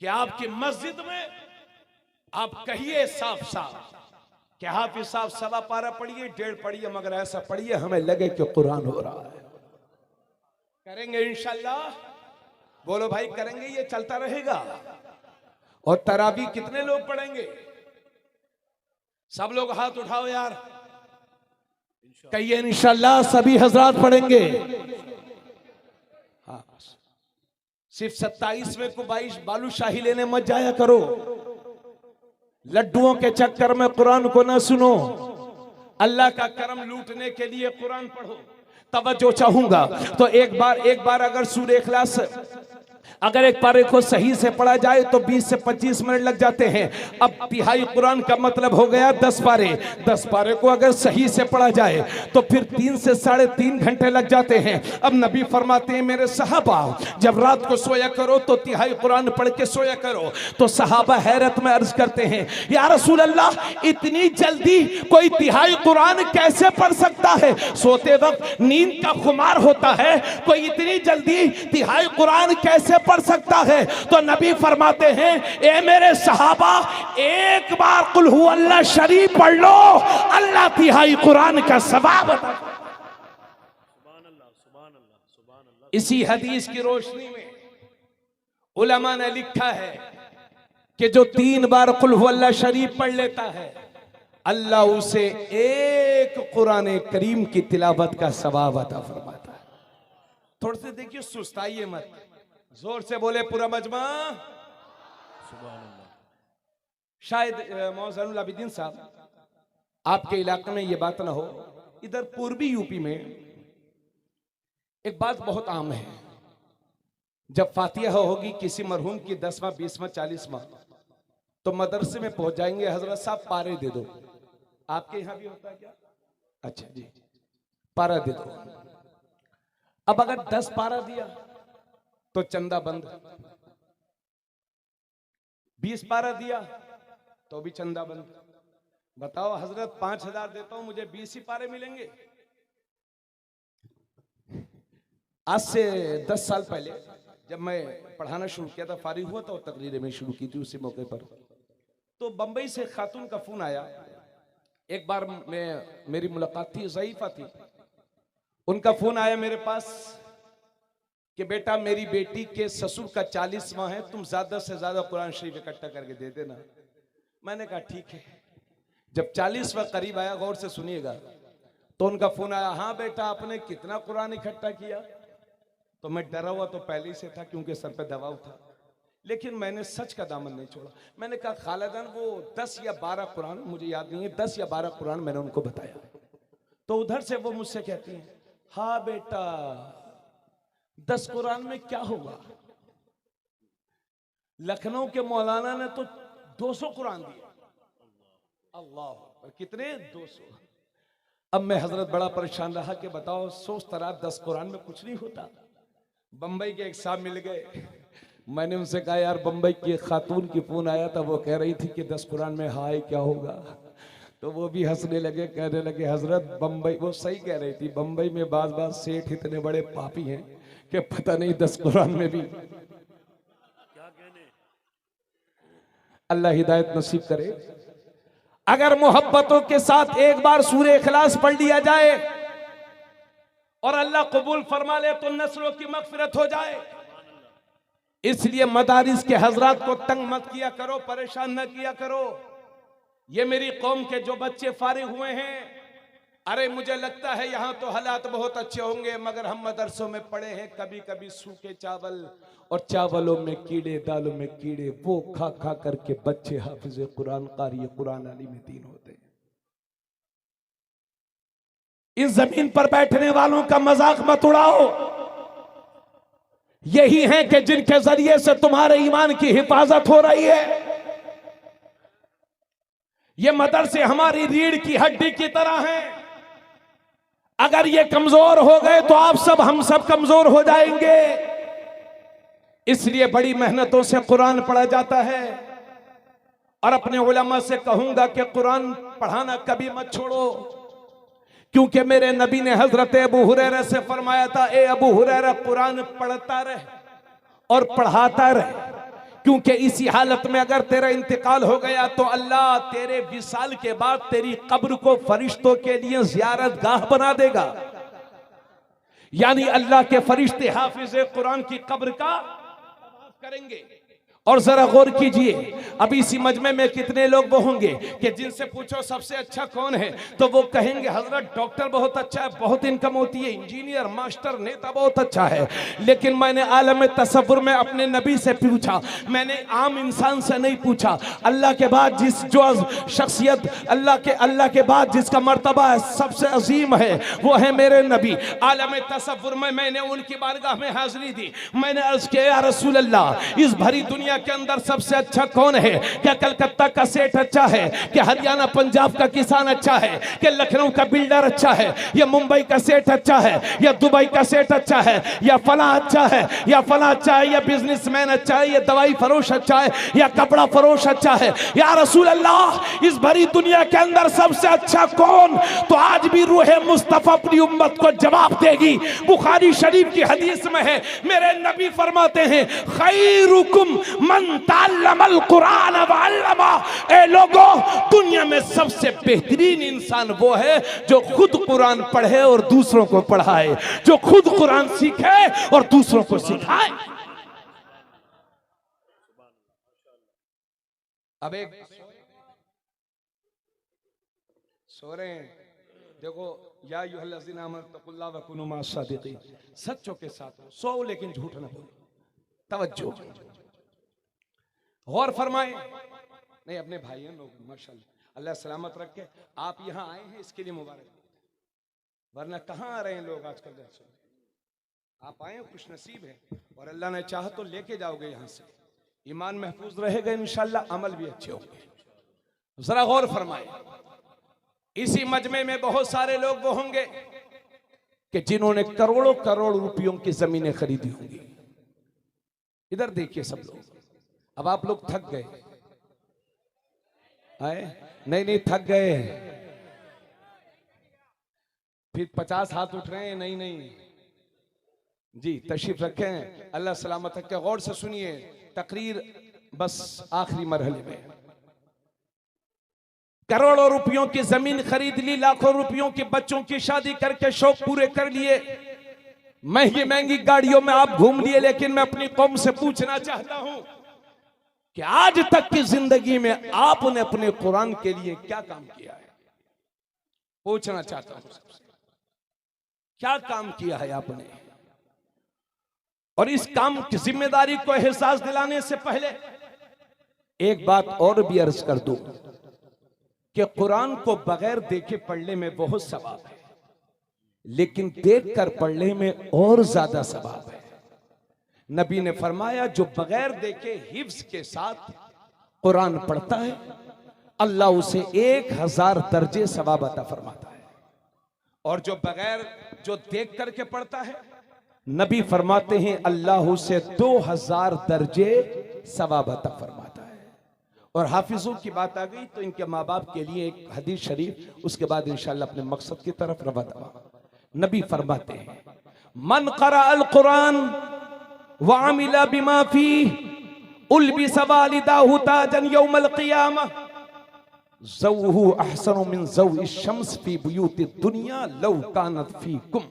कि आपकी मस्जिद में आप कहिए साफ साफ कि हाफिज साहब सवा पारा पढ़िए, 1.5 पढ़िए, मगर ऐसा पढ़िए हमें लगे कि कुरान हो रहा है। करेंगे इंशाल्लाह? बोलो भाई, करेंगे? ये चलता रहेगा। और तरावी कितने लोग पढ़ेंगे? सब लोग हाथ उठाओ यार, कहिए इंशाल्लाह सभी हजरात पढ़ेंगे। हाँ, सिर्फ 27वें को 22 बालूशाही लेने मत जाया करो, लड्डुओं के चक्कर में कुरान को ना सुनो, अल्लाह का करम लूटने के लिए कुरान पढ़ो। तवज्जो चाहूंगा तो एक बार अगर सूरह इखलास अगर एक पारे को सही से पढ़ा जाए तो 20 से 25 मिनट लग जाते हैं। अब तिहाई कुरान का मतलब हो गया 10 पारे। 10 पारे को अगर सही से पढ़ा जाए तो फिर 3 से 3.5 घंटे लग जाते हैं। अब नबी फरमाते हैं, मेरे सहाबा जब रात को सोया करो तो तिहाई कुरान पढ़ के सोया करो। तो सहाबा हैरत में अर्ज करते हैं, या रसूल अल्लाह, इतनी जल्दी कोई तिहाई कुरान कैसे पढ़ सकता है? सोते वक्त नींद का खुमार होता है, कोई इतनी जल्दी तिहाई कुरान कैसे पढ़ सकता है? तो नबी फरमाते हैं, ए मेरे सहाबा, एक बार कुल हु अल्लाह शरीफ पढ़ लो, अल्लाह तिहाई कुरान का सवाब अता। इसी हदीस की रोशनी में उलमा ने लिखा है कि जो 3 बार कुल हु अल्लाह शरीफ पढ़ लेता है, अल्लाह उसे एक कुरान करीम की तिलावत का सवाब अता फरमाता है। थोड़े से देखिए, सुस्ताइए मत, जोर से बोले पूरा मजमा। शायद मौज़नुल आबिदीन साहब आपके इलाके में ये बात ना हो, इधर पूर्वी यूपी में एक बात बहुत आम है, जब फातिहा होगी किसी मरहूम की 10वां 20वां 40वां तो मदरसे में पहुंच जाएंगे, हजरत साहब पारे दे दो। आपके यहां भी होता है क्या? अच्छा जी, पारा दे दो। अब अगर 10 पारा दिया तो चंदा बंद, 20 पारा दिया तो भी चंदा बंद। बताओ हजरत 5000 देता हूं, मुझे 20 ही पारे मिलेंगे। आज से 10 साल पहले जब मैं पढ़ाना शुरू किया था, फारिग हुआ था और तकरीरें में शुरू की थी उसी मौके पर, तो बंबई से खातून का फोन आया। एक बार मेरी मुलाकात थी, ज़ईफा थी, उनका फोन आया मेरे पास कि बेटा मेरी बेटी के ससुर का 40वां है, तुम ज्यादा से ज्यादा कुरान शरीफ इकट्ठा करके दे देना। मैंने कहा ठीक है। जब 40वां करीब आया, गौर से सुनिएगा, तो उनका फोन आया, हाँ बेटा आपने कितना कुरान इकट्ठा किया? तो मैं डरा हुआ तो पहले ही से था क्योंकि सर पे दबाव था, लेकिन मैंने सच का दामन नहीं छोड़ा। मैंने कहा खालिदान वो 10 या 12 कुरान, मुझे याद नहीं है, 10 या 12 कुरान मैंने उनको बताया। तो उधर से वो मुझसे कहती हैं, हाँ बेटा 10 कुरान में क्या होगा? लखनऊ के मौलाना ने तो 200 कुरान दिए। अल्लाह, कितने? 200। अब मैं हजरत बड़ा परेशान रहा कि बताओ, सोचता रहा 10 कुरान में कुछ नहीं होता। बंबई के एक साहब मिल गए, मैंने उनसे कहा यार बंबई की एक खातून की फोन आया था, वो कह रही थी कि 10 कुरान में हाय क्या होगा? तो वो भी हंसने लगे, कहने लगे हजरत बंबई, वो सही कह रही थी, बंबई में बाज सेठ इतने बड़े पापी हैं कि पता नहीं 10 कुरान में भी क्या कहने। अल्लाह हिदायत नसीब करे। अगर मोहब्बतों के साथ एक बार सूरह इखलास पढ़ लिया जाए और अल्लाह कबूल फरमा ले तो नस्लों की मगफिरत हो जाए। इसलिए मदारिस के हजरात को तंग मत किया करो, परेशान न किया करो। ये मेरी कौम के जो बच्चे फारिग हुए हैं, अरे मुझे लगता है यहाँ तो हालात बहुत अच्छे होंगे, मगर हम मदरसों में पढ़े हैं कभी कभी सूखे चावल और चावलों में कीड़े, दालों में कीड़े, वो खा खा करके बच्चे हाफिज कुरान, कारी कुरान, आलिम दीन होते हैं। इस जमीन पर बैठने वालों का मजाक मत उड़ाओ। यही हैं कि जिनके जरिए से तुम्हारे ईमान की हिफाजत हो रही है। ये मदरसे हमारी रीढ़ की हड्डी की तरह हैं। अगर ये कमजोर हो गए तो आप सब, हम सब कमजोर हो जाएंगे। इसलिए बड़ी मेहनतों से कुरान पढ़ा जाता है। और अपने उलमा से कहूंगा कि कुरान पढ़ाना कभी मत छोड़ो, क्योंकि मेरे नबी ने हजरत अबू हुरैरा से फरमाया था, ए अबू हुरैरा कुरान पढ़ता रहे और पढ़ाता रहे। क्योंकि इसी हालत में अगर तेरा इंतकाल हो गया तो अल्लाह तेरे विसाल के बाद तेरी कब्र को फरिश्तों के लिए ज़ियारत गाह बना देगा। यानी अल्लाह के फरिश्ते हाफिज कुरान की कब्र का करेंगे। और जरा गौर कीजिए, अभी इसी मजमे में कितने लोग वो होंगे कि जिनसे पूछो सबसे अच्छा कौन है तो वो कहेंगे हजरत डॉक्टर बहुत अच्छा है, बहुत इनकम होती है, इंजीनियर मास्टर नेता बहुत अच्छा है। लेकिन मैंने आलम तसव्वुर में अपने नबी से पूछा, मैंने आम इंसान से नहीं पूछा। अल्लाह के बाद जिस जो शख्सियत अल्लाह के बाद जिसका मर्तबा सबसे अजीम है वो है मेरे नबी। आलम तसव्वुर में मैंने उनकी बारगाह में हाजिरी दी। मैंने अर्ज किया या रसूल अल्लाह, इस भरी दुनिया के अंदर सबसे अच्छा कौन है? क्या कलकत्ता का सेठ अच्छा है? क्या हरियाणा पंजाब का किसान अच्छा है? क्या लखनऊ का बिल्डर अच्छा है? या मुंबई का सेठ अच्छा है? या दुबई का सेठ अच्छा है? या फला अच्छा है? या फला अच्छा है? या बिजनेसमैन अच्छा है? या दवाई फरोश अच्छा है? या कपड़ा फरोश अच्छा है? या रसूल अल्लाह, इस भरी दुनिया के अंदर सबसे अच्छा कौन? तो आज भी रूह मुस्तफा अपनी उम्मत को जवाब देगी। बुखारी शरीफ की हदीस में है, मेरे नबी फरमाते हैं खैरुकुम मन तअल्लमल कुरान व अल्लमा। ए लोगों, दुनिया में सबसे बेहतरीन इंसान वो है जो खुद कुरान पढ़े और दूसरों को पढ़ाए, जो खुद कुरान सीखे और दूसरों को सिखाए। अब एक सो रहे हैं, देखो या अय्युहल्लज़ीना आमनू तक़ुल्लाह व कुनू मअस सादिक़ीन, सच्चों के साथ सो लेकिन झूठ ना बोलो। तवज्जो, गौर फरमाएं। नहीं, अपने भाई हैं लोग माशाल्लाह, अल्लाह सलामत रखे। आप यहाँ आए हैं इसके लिए मुबारक, वरना कहाँ आ रहे हैं लोग आजकल। आप आए हैं, खुश नसीब है, और अल्लाह ने चाहा तो लेके जाओगे यहाँ से। ईमान महफूज रहेगा इंशाल्लाह, अमल भी अच्छे होंगे। जरा गौर फरमाएं, इसी मजमे में बहुत सारे लोग वो होंगे कि जिन्होंने करोड़ों करोड़ रुपयों की जमीनें खरीदी होंगी। इधर देखिए सब लोग, अब आप लोग थक गए आए? नहीं थक गए, फिर 50 हाथ उठ रहे हैं। नहीं जी, तशरीफ रखें, अल्लाह सलामत रखे। गौर से सुनिए, तकरीर बस आखिरी मरहले में। करोड़ों रुपयों की जमीन खरीद ली, लाखों रुपयों की बच्चों की शादी करके शौक पूरे कर लिए, महंगी महंगी गाड़ियों में आप घूम लिए। लेकिन मैं अपनी कौम से पूछना चाहता हूं कि आज तक की जिंदगी में आपने अपने कुरान के लिए क्या काम किया है? पूछना चाहता हूं सबसे, क्या काम किया है आपने? और इस काम की जिम्मेदारी को एहसास दिलाने से पहले एक बात और भी अर्ज कर दूं कि कुरान को बगैर देखे पढ़ने में बहुत सवाब है, लेकिन देखकर पढ़ने में और ज्यादा सवाब है। नबी ने फरमाया, जो बगैर देखे हिफ्ज के साथ कुरान पढ़ता है, अल्लाह उसे 1000 दर्जे सवाब अता फरमाता है। और जो देख करके पढ़ता है, नबी फरमाते हैं अल्लाह उसे 2000 दर्जे सवाब अता फरमाता है। और हाफिजों की बात आ गई तो इनके माँ बाप के लिए एक हदीस शरीफ, उसके बाद इंशाअल्लाह अपने मकसद की तरफ रवा दवा। नबी फरमाते हैं, मन क़रा अल कुरान व अमिला बिमा फी उल्बिसा वालिदाहु ताजन यौमल क़ियामह ज़ौहु अहसनु मिन ज़ौइ शम्स फी बुयूति दुनिया लौ कानत फीकुम।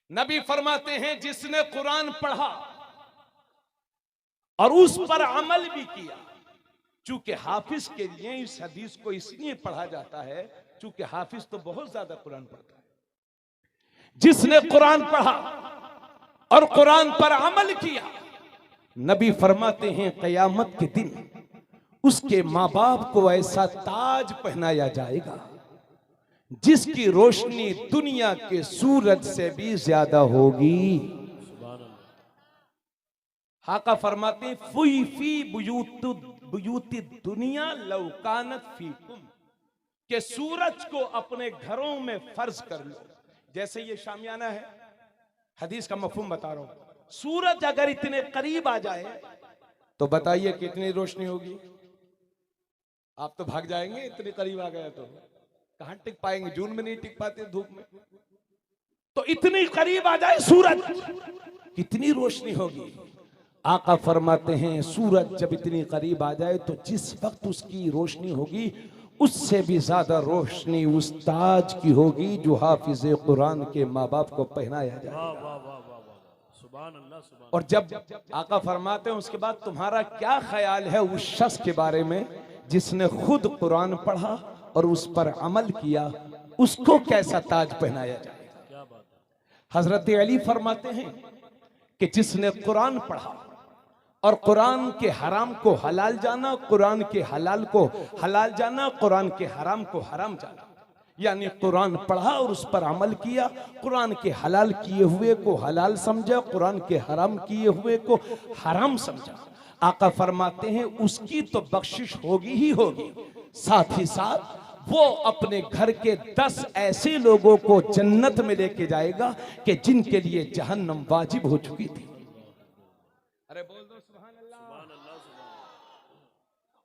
नबी फरमाते हैं, जिसने कुरान पढ़ा और उस पर अमल भी किया। चूंकि हाफिज के लिए इस हदीस को इसलिए पढ़ा जाता है चूंकि हाफिज तो बहुत ज्यादा कुरान पढ़ता है। जिसने कुरान पढ़ा और कुरान पर अमल किया, नबी फरमाते हैं कयामत के दिन उसके माँ बाप को ऐसा ताज पहनाया जाएगा जिसकी रोशनी दुनिया के सूरज से भी ज्यादा होगी। हाका फरमाते फुई फी बुयूती दुनिया लौकानत फीकुम, के सूरज को अपने घरों में फर्ज कर लो। जैसे ये शामियाना है, हदीस का मफहूम बता रहा हूं। सूरज अगर इतने करीब आ जाए तो बताइए कितनी रोशनी होगी? आप तो भाग जाएंगे, इतने करीब आ गया तो कहां टिक पाएंगे? जून में नहीं टिक पाते धूप में। तो इतनी करीब आ जाए सूरज, कितनी रोशनी होगी। आका फरमाते हैं सूरज जब इतनी करीब आ जाए तो जिस वक्त उसकी रोशनी होगी उससे भी ज्यादा रोशनी उस ताज की होगी जो हाफिज कुरान के माँ बाप को पहनाया जाएगा। और जब आका फरमाते हैं उसके बाद तुम्हारा क्या ख्याल है उस शख्स के बारे में जिसने खुद कुरान पढ़ा और उस पर अमल किया, उसको कैसा ताज पहनाया जाएगा। हजरत अली फरमाते हैं कि जिसने कुरान पढ़ा और कुरान के हराम को हलाल जाना, कुरान के हलाल को हलाल जाना, कुरान के हराम को हराम जाना, यानी कुरान पढ़ा और उस पर अमल किया, कुरान के हलाल किए हुए को हलाल समझा, कुरान के हराम किए हुए को हराम समझा। आका फरमाते हैं उसकी तो बख्शिश होगी ही होगी, साथ ही साथ वो अपने घर के 10 ऐसे लोगों को जन्नत में लेके जाएगा कि जिनके लिए जहन्नम वाजिब हो चुकी थी। अरे बोल दो सुभान अल्लाह।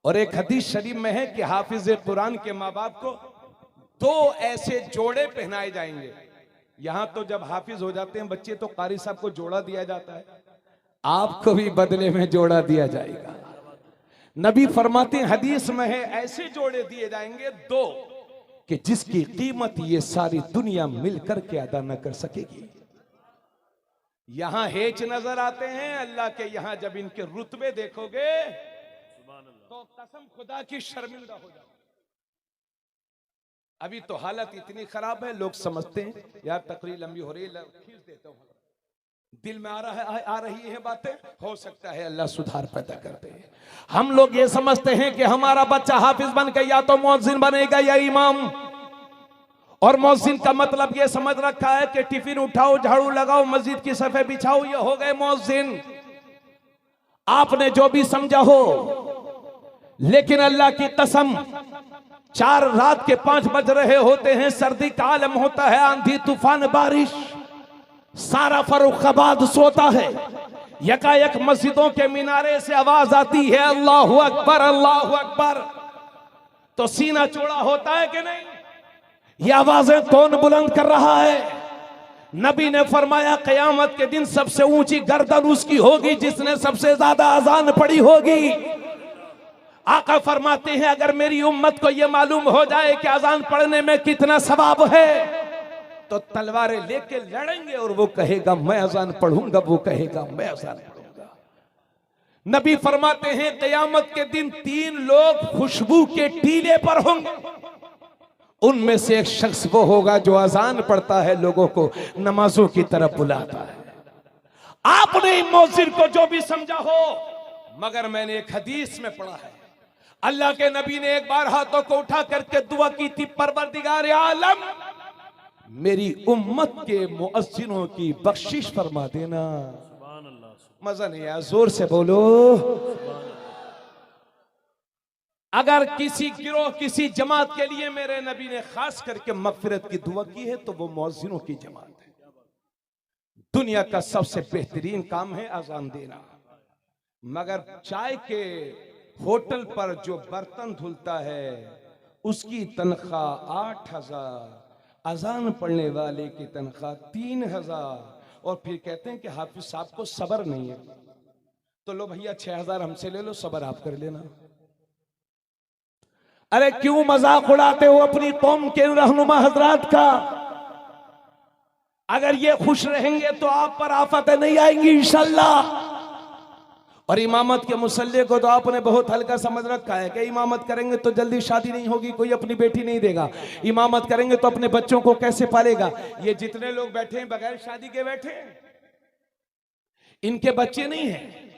और एक हदीस शरीफ में है कि हाफिज कुरान के माँ बाप को 2 ऐसे जोड़े पहनाए जाएंगे। यहां तो जब हाफिज हो जाते हैं बच्चे तो कारी साहब को जोड़ा दिया जाता है, आपको भी बदले में जोड़ा दिया जाएगा। नबी फरमाते हैं हदीस में है ऐसे जोड़े दिए जाएंगे 2 कि जिसकी कीमत ये सारी दुनिया मिलकर के अदा न कर सकेगी। यहां हेच नजर आते हैं, अल्लाह के यहां जब इनके रुतबे देखोगे तो कसम खुदा की शर्मिंदा हो जाओ। अभी तो हालत इतनी खराब है, लोग समझते हैं यार तकरीर लंबी हो रही है, खींच देता हूं, दिल में आ रही है बातें, हो सकता है अल्लाह सुधार पैदा करते हैं। हम लोग ये समझते हैं कि हमारा बच्चा हाफिज बन के या तो मुअज्जिन बनेगा या इमाम, और मुअज्जिन का मतलब ये समझ रखा है कि टिफिन उठाओ, झाड़ू लगाओ, मस्जिद की सफे बिछाओ, ये हो गए मुअज्जिन। आपने जो भी समझा हो, लेकिन अल्लाह की कसम 4 रात के 5 बज रहे होते हैं, सर्दी का आलम होता है, आंधी तूफान बारिश, सारा फर्रुखाबाद सोता है, यकायक मस्जिदों के मीनारे से आवाज आती है अल्लाहु अकबर अल्लाहु अकबर, तो सीना चौड़ा होता है कि नहीं? ये आवाजें कौन बुलंद कर रहा है? नबी ने फरमाया क़यामत के दिन सबसे ऊंची गर्दन उसकी होगी जिसने सबसे ज्यादा अजान पढ़ी होगी। आका फरमाते हैं अगर मेरी उम्मत को यह मालूम हो जाए कि अजान पढ़ने में कितना सवाब है तो तलवारें लेके लड़ेंगे, और वो कहेगा मैं अजान पढ़ूंगा, वो कहेगा मैं अजान पढ़ूंगा। नबी फरमाते हैं क़यामत के दिन 3 लोग खुशबू के टीले पर होंगे, उनमें से एक शख्स वो होगा जो अजान पढ़ता है, लोगों को नमाजों की तरफ बुलाता है। आपने मुअज्जिन को जो भी समझा हो, मगर मैंने एक हदीस में पढ़ा है अल्लाह के नबी ने एक बार हाथों को उठा करके दुआ की थी, परवरदिगार आलम मेरी उम्मत के मुअज्जिनों की बख्शिश फरमा देना। मजा नहीं आया, जोर से बोलो। अगर किसी गिरोह किसी जमात के लिए मेरे नबी ने खास करके मगफिरत की दुआ की है तो वो मुअज्जिनों की जमात है। दुनिया का सबसे बेहतरीन काम है अजान देना, मगर चाय के होटल पर जो बर्तन धुलता है उसकी तनख्वाह 8,000, अजान पढ़ने वाले की तनख्वाह 3,000, और फिर कहते हैं कि हाफिज साहब को सब्र नहीं है, तो लो भैया 6,000 हमसे ले लो, सब्र आप कर लेना। अरे क्यों मजाक उड़ाते हो अपनी कौम के रहनुमा हजरात का? अगर ये खुश रहेंगे तो आप पर आफतें नहीं आएंगी इंशाल्लाह। और इमामत के मुसल्ले को तो आपने बहुत हल्का समझ रखा है कि इमामत करेंगे तो जल्दी शादी नहीं होगी, कोई अपनी बेटी नहीं देगा, इमामत करेंगे तो अपने बच्चों को कैसे पालेगा। ये जितने लोग बैठे हैं बगैर शादी के बैठे हैं, इनके बच्चे नहीं हैं।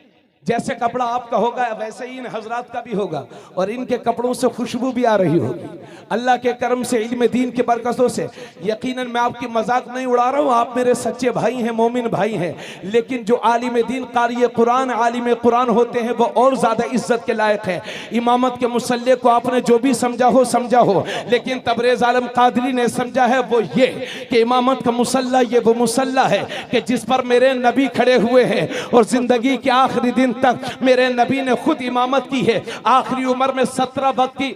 जैसे कपड़ा आपका होगा वैसे ही इन हजरात का भी होगा, और इनके कपड़ों से खुशबू भी आ रही होगी अल्लाह के करम से, इल्म दीन के बरकतों से। यकीनन मैं आपकी मजाक नहीं उड़ा रहा हूँ, आप मेरे सच्चे भाई हैं, मोमिन भाई हैं, लेकिन जो आलिम दीन कारी कुरान आलिम कुरान होते हैं वो और ज्यादा इज्जत के लायक है। इमामत के मुसल्ले को आपने जो भी समझा हो, लेकिन तबरेज आलम कादरी ने समझा है वो ये कि इमामत का मुसल्ला ये वो मुसल्ला है कि जिस पर मेरे नबी खड़े हुए हैं, और जिंदगी के आखिरी दिन तक मेरे नबी ने खुद इमामत की है। आखिरी उम्र में 17 वक्त की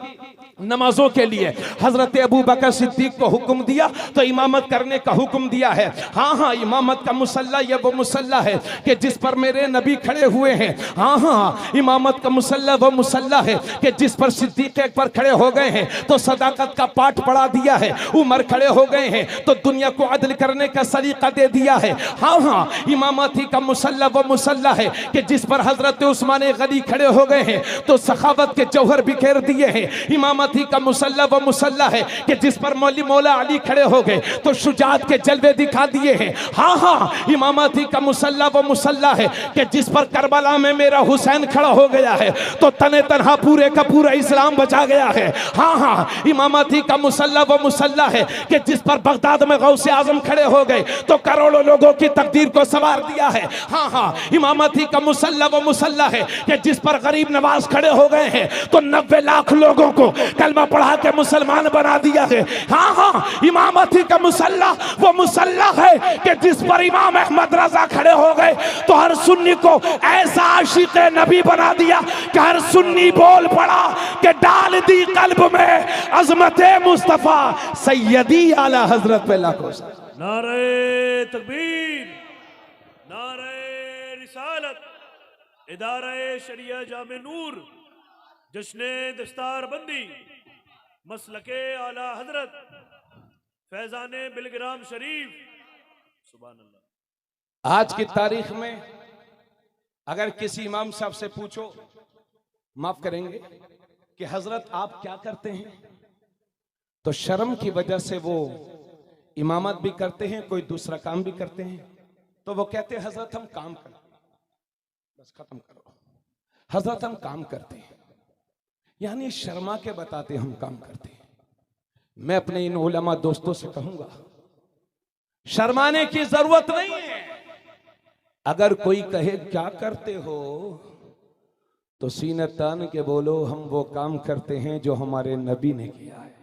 नमाजों के लिए हजरत अबू बकर सिद्दीक को हुक्म दिया तो इमामत करने का हुक्म दिया है। हाँ हाँ, इमामत का मुसल्ला ये वो मुसल्ला है कि जिस पर मेरे नबी खड़े हुए हैं। हाँ हाँ, इमामत का मुसल्ला वो मुसल्ला है कि जिस पर सिद्दीक अकबर खड़े हो गए हैं तो सदाकत का पाठ पढ़ा दिया है। उमर खड़े हो गए हैं तो दुनिया को अदल करने का सलीका दे दिया है। हाँ हाँ, इमामती का मुसल्ला वो मुसल्ला है कि जिस पर हजरत उस्मान गनी खड़े हो गए हैं तो सखावत के जौहर बिखेर दिए हैं। इमामती का मुसल्ला वो मुसल्ला है कि जिस पर मौली मौला अली खड़े हो गए तो शुजात के जलवे दिखा दिए हैं। हाँ हाँ, इमामती का मुसल्ला वो मुसल्ला है कि जिस पर करबला में मेरा हुसैन खड़ा हो गया है तो तने तनहा पूरे का पूरा इस्लाम बचा गया है। हाँ हाँ, इमामती का मुसल्ला वो मुसल्ला है कि जिस पर बगदाद में गौसे आजम खड़े हो गए तो करोड़ों लोगों की तकदीर को संवार दिया है। हाँ हाँ, इमामती का मुसल्ला वो मुसल्ला है कि जिस पर गरीब नवाज खड़े हो गए हैं तो 90 लाख लोगों को कलमा पढ़ा के मुसलमान बना दिया है। हाँ हाँ, इमामती का मुसल्ला वो मुसल्ला है कि जिस पर इमाम अहमद रजा खड़े हो गए तो हर सुन्नी को ऐसा आशिक नबी बना दिया कि हर सुन्नी बोल पड़ा कि डाल दी कल्ब में अजमत मुस्तफा सैयदी आला हजरत पे लाखों नारे तकबीर, नारे रिसालत, इदारे शरिया जामे नूर, जश्ने दस्तार बंदी, मसलके आला हजरत, फैजाने बिलग्राम शरीफ। सुभान अल्लाह। आज की तारीख में अगर किसी इमाम साहब से पूछो, माफ करेंगे, कि हजरत आप क्या करते हैं, तो शर्म की वजह से वो इमामत भी करते हैं, कोई दूसरा काम भी करते हैं, तो वो कहते हैं हजरत हम काम करते हैं। बस खत्म करो, हजरत हम काम करते हैं, यानी शर्मा के बताते हम काम करते हैं। मैं अपने इन उलमा दोस्तों से कहूंगा, शर्माने की जरूरत नहीं है। अगर कोई कहे क्या करते हो तो सीने तान के बोलो हम वो काम करते हैं जो हमारे नबी ने किया है,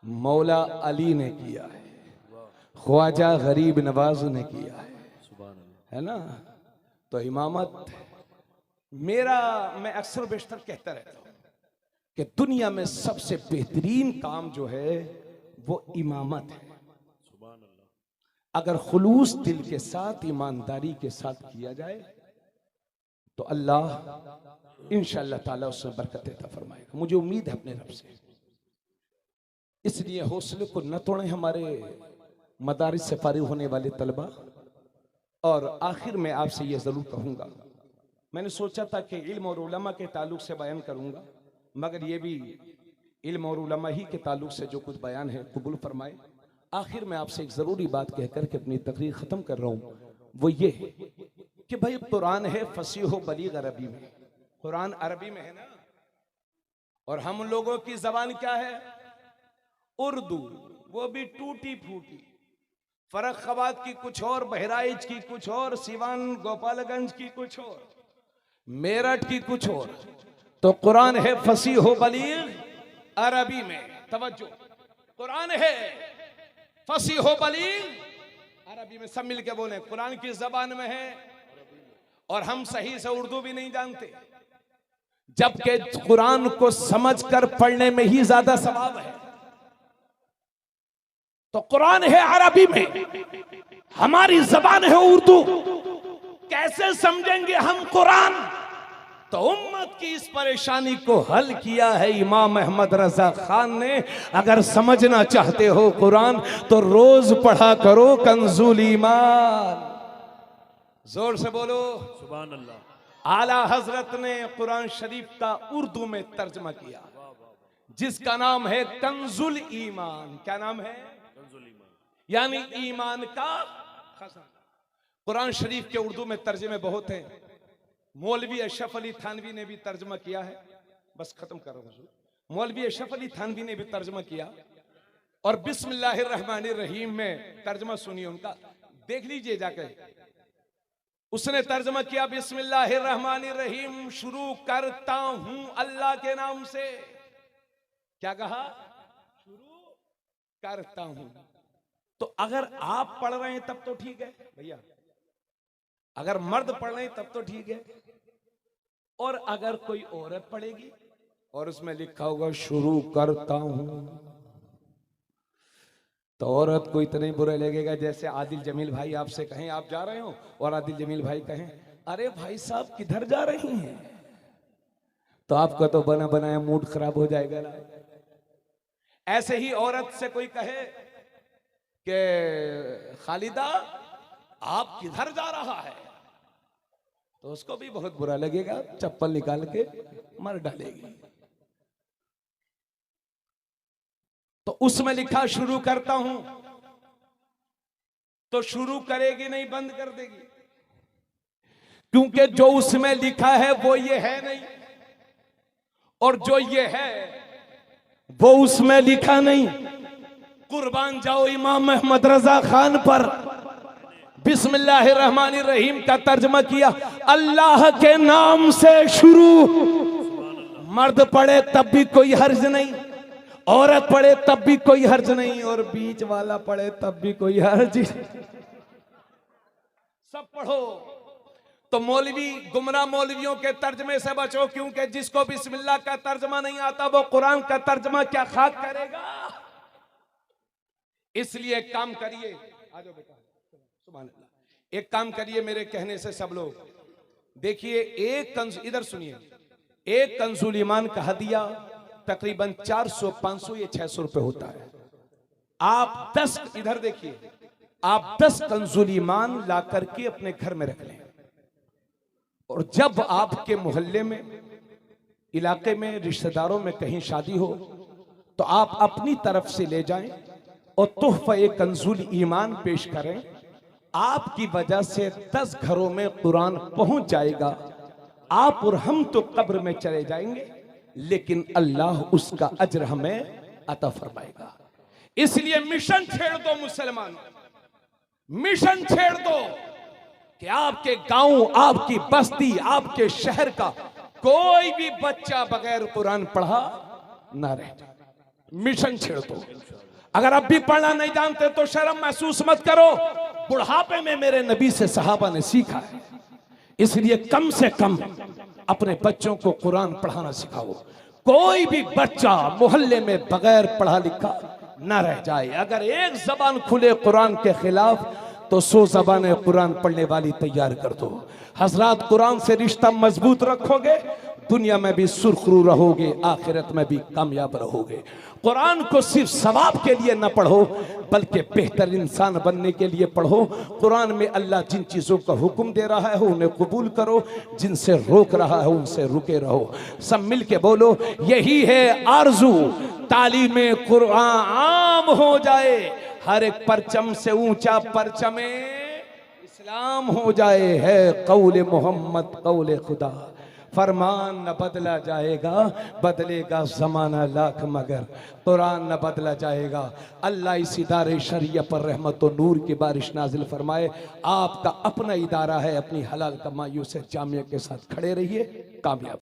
मौला अली ने किया है, ख्वाजा गरीब नवाज ने किया है ना। तो इमामत मैं अक्सर बेशतर कहता रहता हूं कि दुनिया में सबसे बेहतरीन काम जो है वो इमामत है। अगर खुलूस दिल के साथ, ईमानदारी के साथ किया जाए तो अल्लाह इंशाअल्लाह ताला उसमें बरकत अता फरमाएगा। मुझे उम्मीद है अपने रब से, इसलिए हौसले को न तोड़ें हमारे मदारिस से फारिग होने वाले तलबा। और आखिर में आपसे यह जरूर कहूंगा, मैंने सोचा था कि इल्म और उलमा के ताल्लुक से बयान करूंगा, मगर ये भी इल्म और उलमा ही के ताल्लुक से जो कुछ बयान है कबूल फरमाए। आखिर में आपसे एक जरूरी बात कहकर के अपनी तकरीर खत्म कर रहा हूं, वो ये कि भाई कुरान है फसीह बलीग अरबी में, कुरान अरबी में है ना, और हम लोगों की जबान क्या है, उर्दू, वो भी टूटी फूटी। फर्रुखाबाद की कुछ और, बहराइच की कुछ और, सिवान गोपालगंज की कुछ और, मेरठ की कुछ और। तो कुरान है फसीह बलीग अरबी में। तवज्जो, कुरान है फसीह बलीग अरबी में। सब मिलके बोले, कुरान की जबान में है और हम सही से उर्दू भी नहीं जानते, जबकि कुरान को समझकर पढ़ने में ही ज्यादा सवाब है। तो कुरान है अरबी में, हमारी जबान है उर्दू, कैसे समझेंगे हम कुरान? तो उम्मत की इस परेशानी को हल किया है इमाम अहमद रजा खान ने। अगर समझना चाहते हो कुरान तो रोज पढ़ा करो कंजुल ईमान। जोर से बोलो सुभान अल्लाह। आला हजरत ने कुरान शरीफ का उर्दू में तर्जमा किया, जिसका नाम है कंजुल ईमान। क्या नाम है? कंजुल ईमान, यानी ईमान का खजाना। कुरान शरीफ के उर्दू में तर्जमे बहुत हैं। मौलवी अशरफ अली थानवी ने भी तर्जमा किया है। बस खत्म कर रहा हूं। मौलवी अशरफ अली थानवी ने भी तर्जमा किया, और बिस्मिल्लाहिर्रहमानिर्रहीम में तर्जमा सुनिए उनका, देख लीजिए जाकर। उसने तर्जमा किया, बिस्मिल्लाहिर्रहमानिर्रहीम, शुरू करता हूं अल्लाह के नाम से। क्या कहा? शुरू करता हूं। तो अगर आप पढ़ रहे हैं तब तो ठीक है भैया, अगर मर्द पढ़ रहे हैं तब तो ठीक है, और अगर कोई औरत पढ़ेगी और उसमें लिखा होगा शुरू करता हूं, तो औरत को इतना ही बुरा लगेगा जैसे आदिल जमील भाई आपसे कहें आप जा रहे हो और आदिल जमील भाई कहें अरे भाई साहब किधर जा रही हैं, तो आपका तो बना बनाया मूड खराब हो जाएगा ना। ऐसे ही औरत से कोई कहे कि खालिदा आप किधर जा रहा है, तो उसको भी बहुत बुरा लगेगा, चप्पल निकाल के मार डालेगी। तो उसमें लिखा शुरू करता हूं, तो शुरू करेगी नहीं, बंद कर देगी, क्योंकि जो उसमें लिखा है वो ये है नहीं, और जो ये है वो उसमें लिखा नहीं। कुर्बान जाओ इमाम अहमद रजा खान पर, बिस्मिल्लाहिर्रहमानिर्रहीम का तर्जमा किया, अल्लाह के नाम से शुरू, मर्द पढ़े तब भी कोई हर्ज नहीं, औरत पढ़े तब भी कोई हर्ज नहीं, और बीच वाला पढ़े तब भी कोई हर्ज, सब पढ़ो। तो मौलवी गुमराह मौलवियों के तर्जमे से बचो, क्योंकि जिसको बिस्मिल्लाह का तर्जमा नहीं आता वो कुरान का तर्जमा क्या खाक करेगा। इसलिए एक काम करिए, आ जाओ बेटा, सुभान अल्लाह, एक काम करिए मेरे कहने से सब लोग देखिए, एक इधर सुनिए, एक कंजुल ईमान का हदिया तकरीबन 400 500 या 600 रुपए होता है। आप 10 इधर देखिए, आप 10 कंजुल ईमान ला करके अपने घर में रख लें, और जब आपके मोहल्ले में, इलाके में, रिश्तेदारों में कहीं शादी हो तो आप अपनी तरफ से ले जाएं और तोहफा कंजुल ईमान पेश करें। आपकी वजह से 10 घरों में कुरान पहुंच जाएगा। आप और हम तो कब्र में चले जाएंगे, लेकिन अल्लाह उसका अजर हमें अता फरमाएगा। इसलिए मिशन छेड़ दो मुसलमान, मिशन छेड़ दो कि आपके गांव, आपकी बस्ती, आपके शहर का कोई भी बच्चा बगैर कुरान पढ़ा ना रहे। मिशन छेड़ दो। अगर अब भी पढ़ना नहीं जानते तो शर्म महसूस मत करो, बुढ़ापे में मेरे नबी से सहाबा ने सीखा है। इसलिए कम से कम अपने बच्चों को कुरान पढ़ाना सिखाओ। कोई भी बच्चा मोहल्ले में बगैर पढ़ा लिखा ना रह जाए। अगर एक जबान खुले कुरान के खिलाफ तो 100 जबानें कुरान पढ़ने वाली तैयार कर दो। हजरात, कुरान से रिश्ता मजबूत रखोगे, दुनिया में भी सुरखरू रहोगे, आखिरत में भी कामयाब रहोगे। कुरान को सिर्फ सवाब के लिए न पढ़ो, बल्कि बेहतर इंसान बनने के लिए पढ़ो। कुरान में अल्लाह जिन चीज़ों का हुक्म दे रहा है उन्हें कबूल करो, जिनसे रोक रहा है उनसे रुके रहो। सब मिल के बोलो, यही है आरजू, तालीमे कुरान आम हो जाए, हर एक परचम से ऊंचा परचमे इस्लाम हो जाए। है कौले मोहम्मद कौले खुदा, फरमान न बदला जाएगा, बदलेगा जमाना लाख मगर कुरान न बदला जाएगा। अल्लाह इस इदारे शरिया पर रहमत और नूर की बारिश नाजिल फरमाए। आपका अपना इदारा है, अपनी हलाल कमाइयों से जामिया के साथ खड़े रहिए, कामयाब।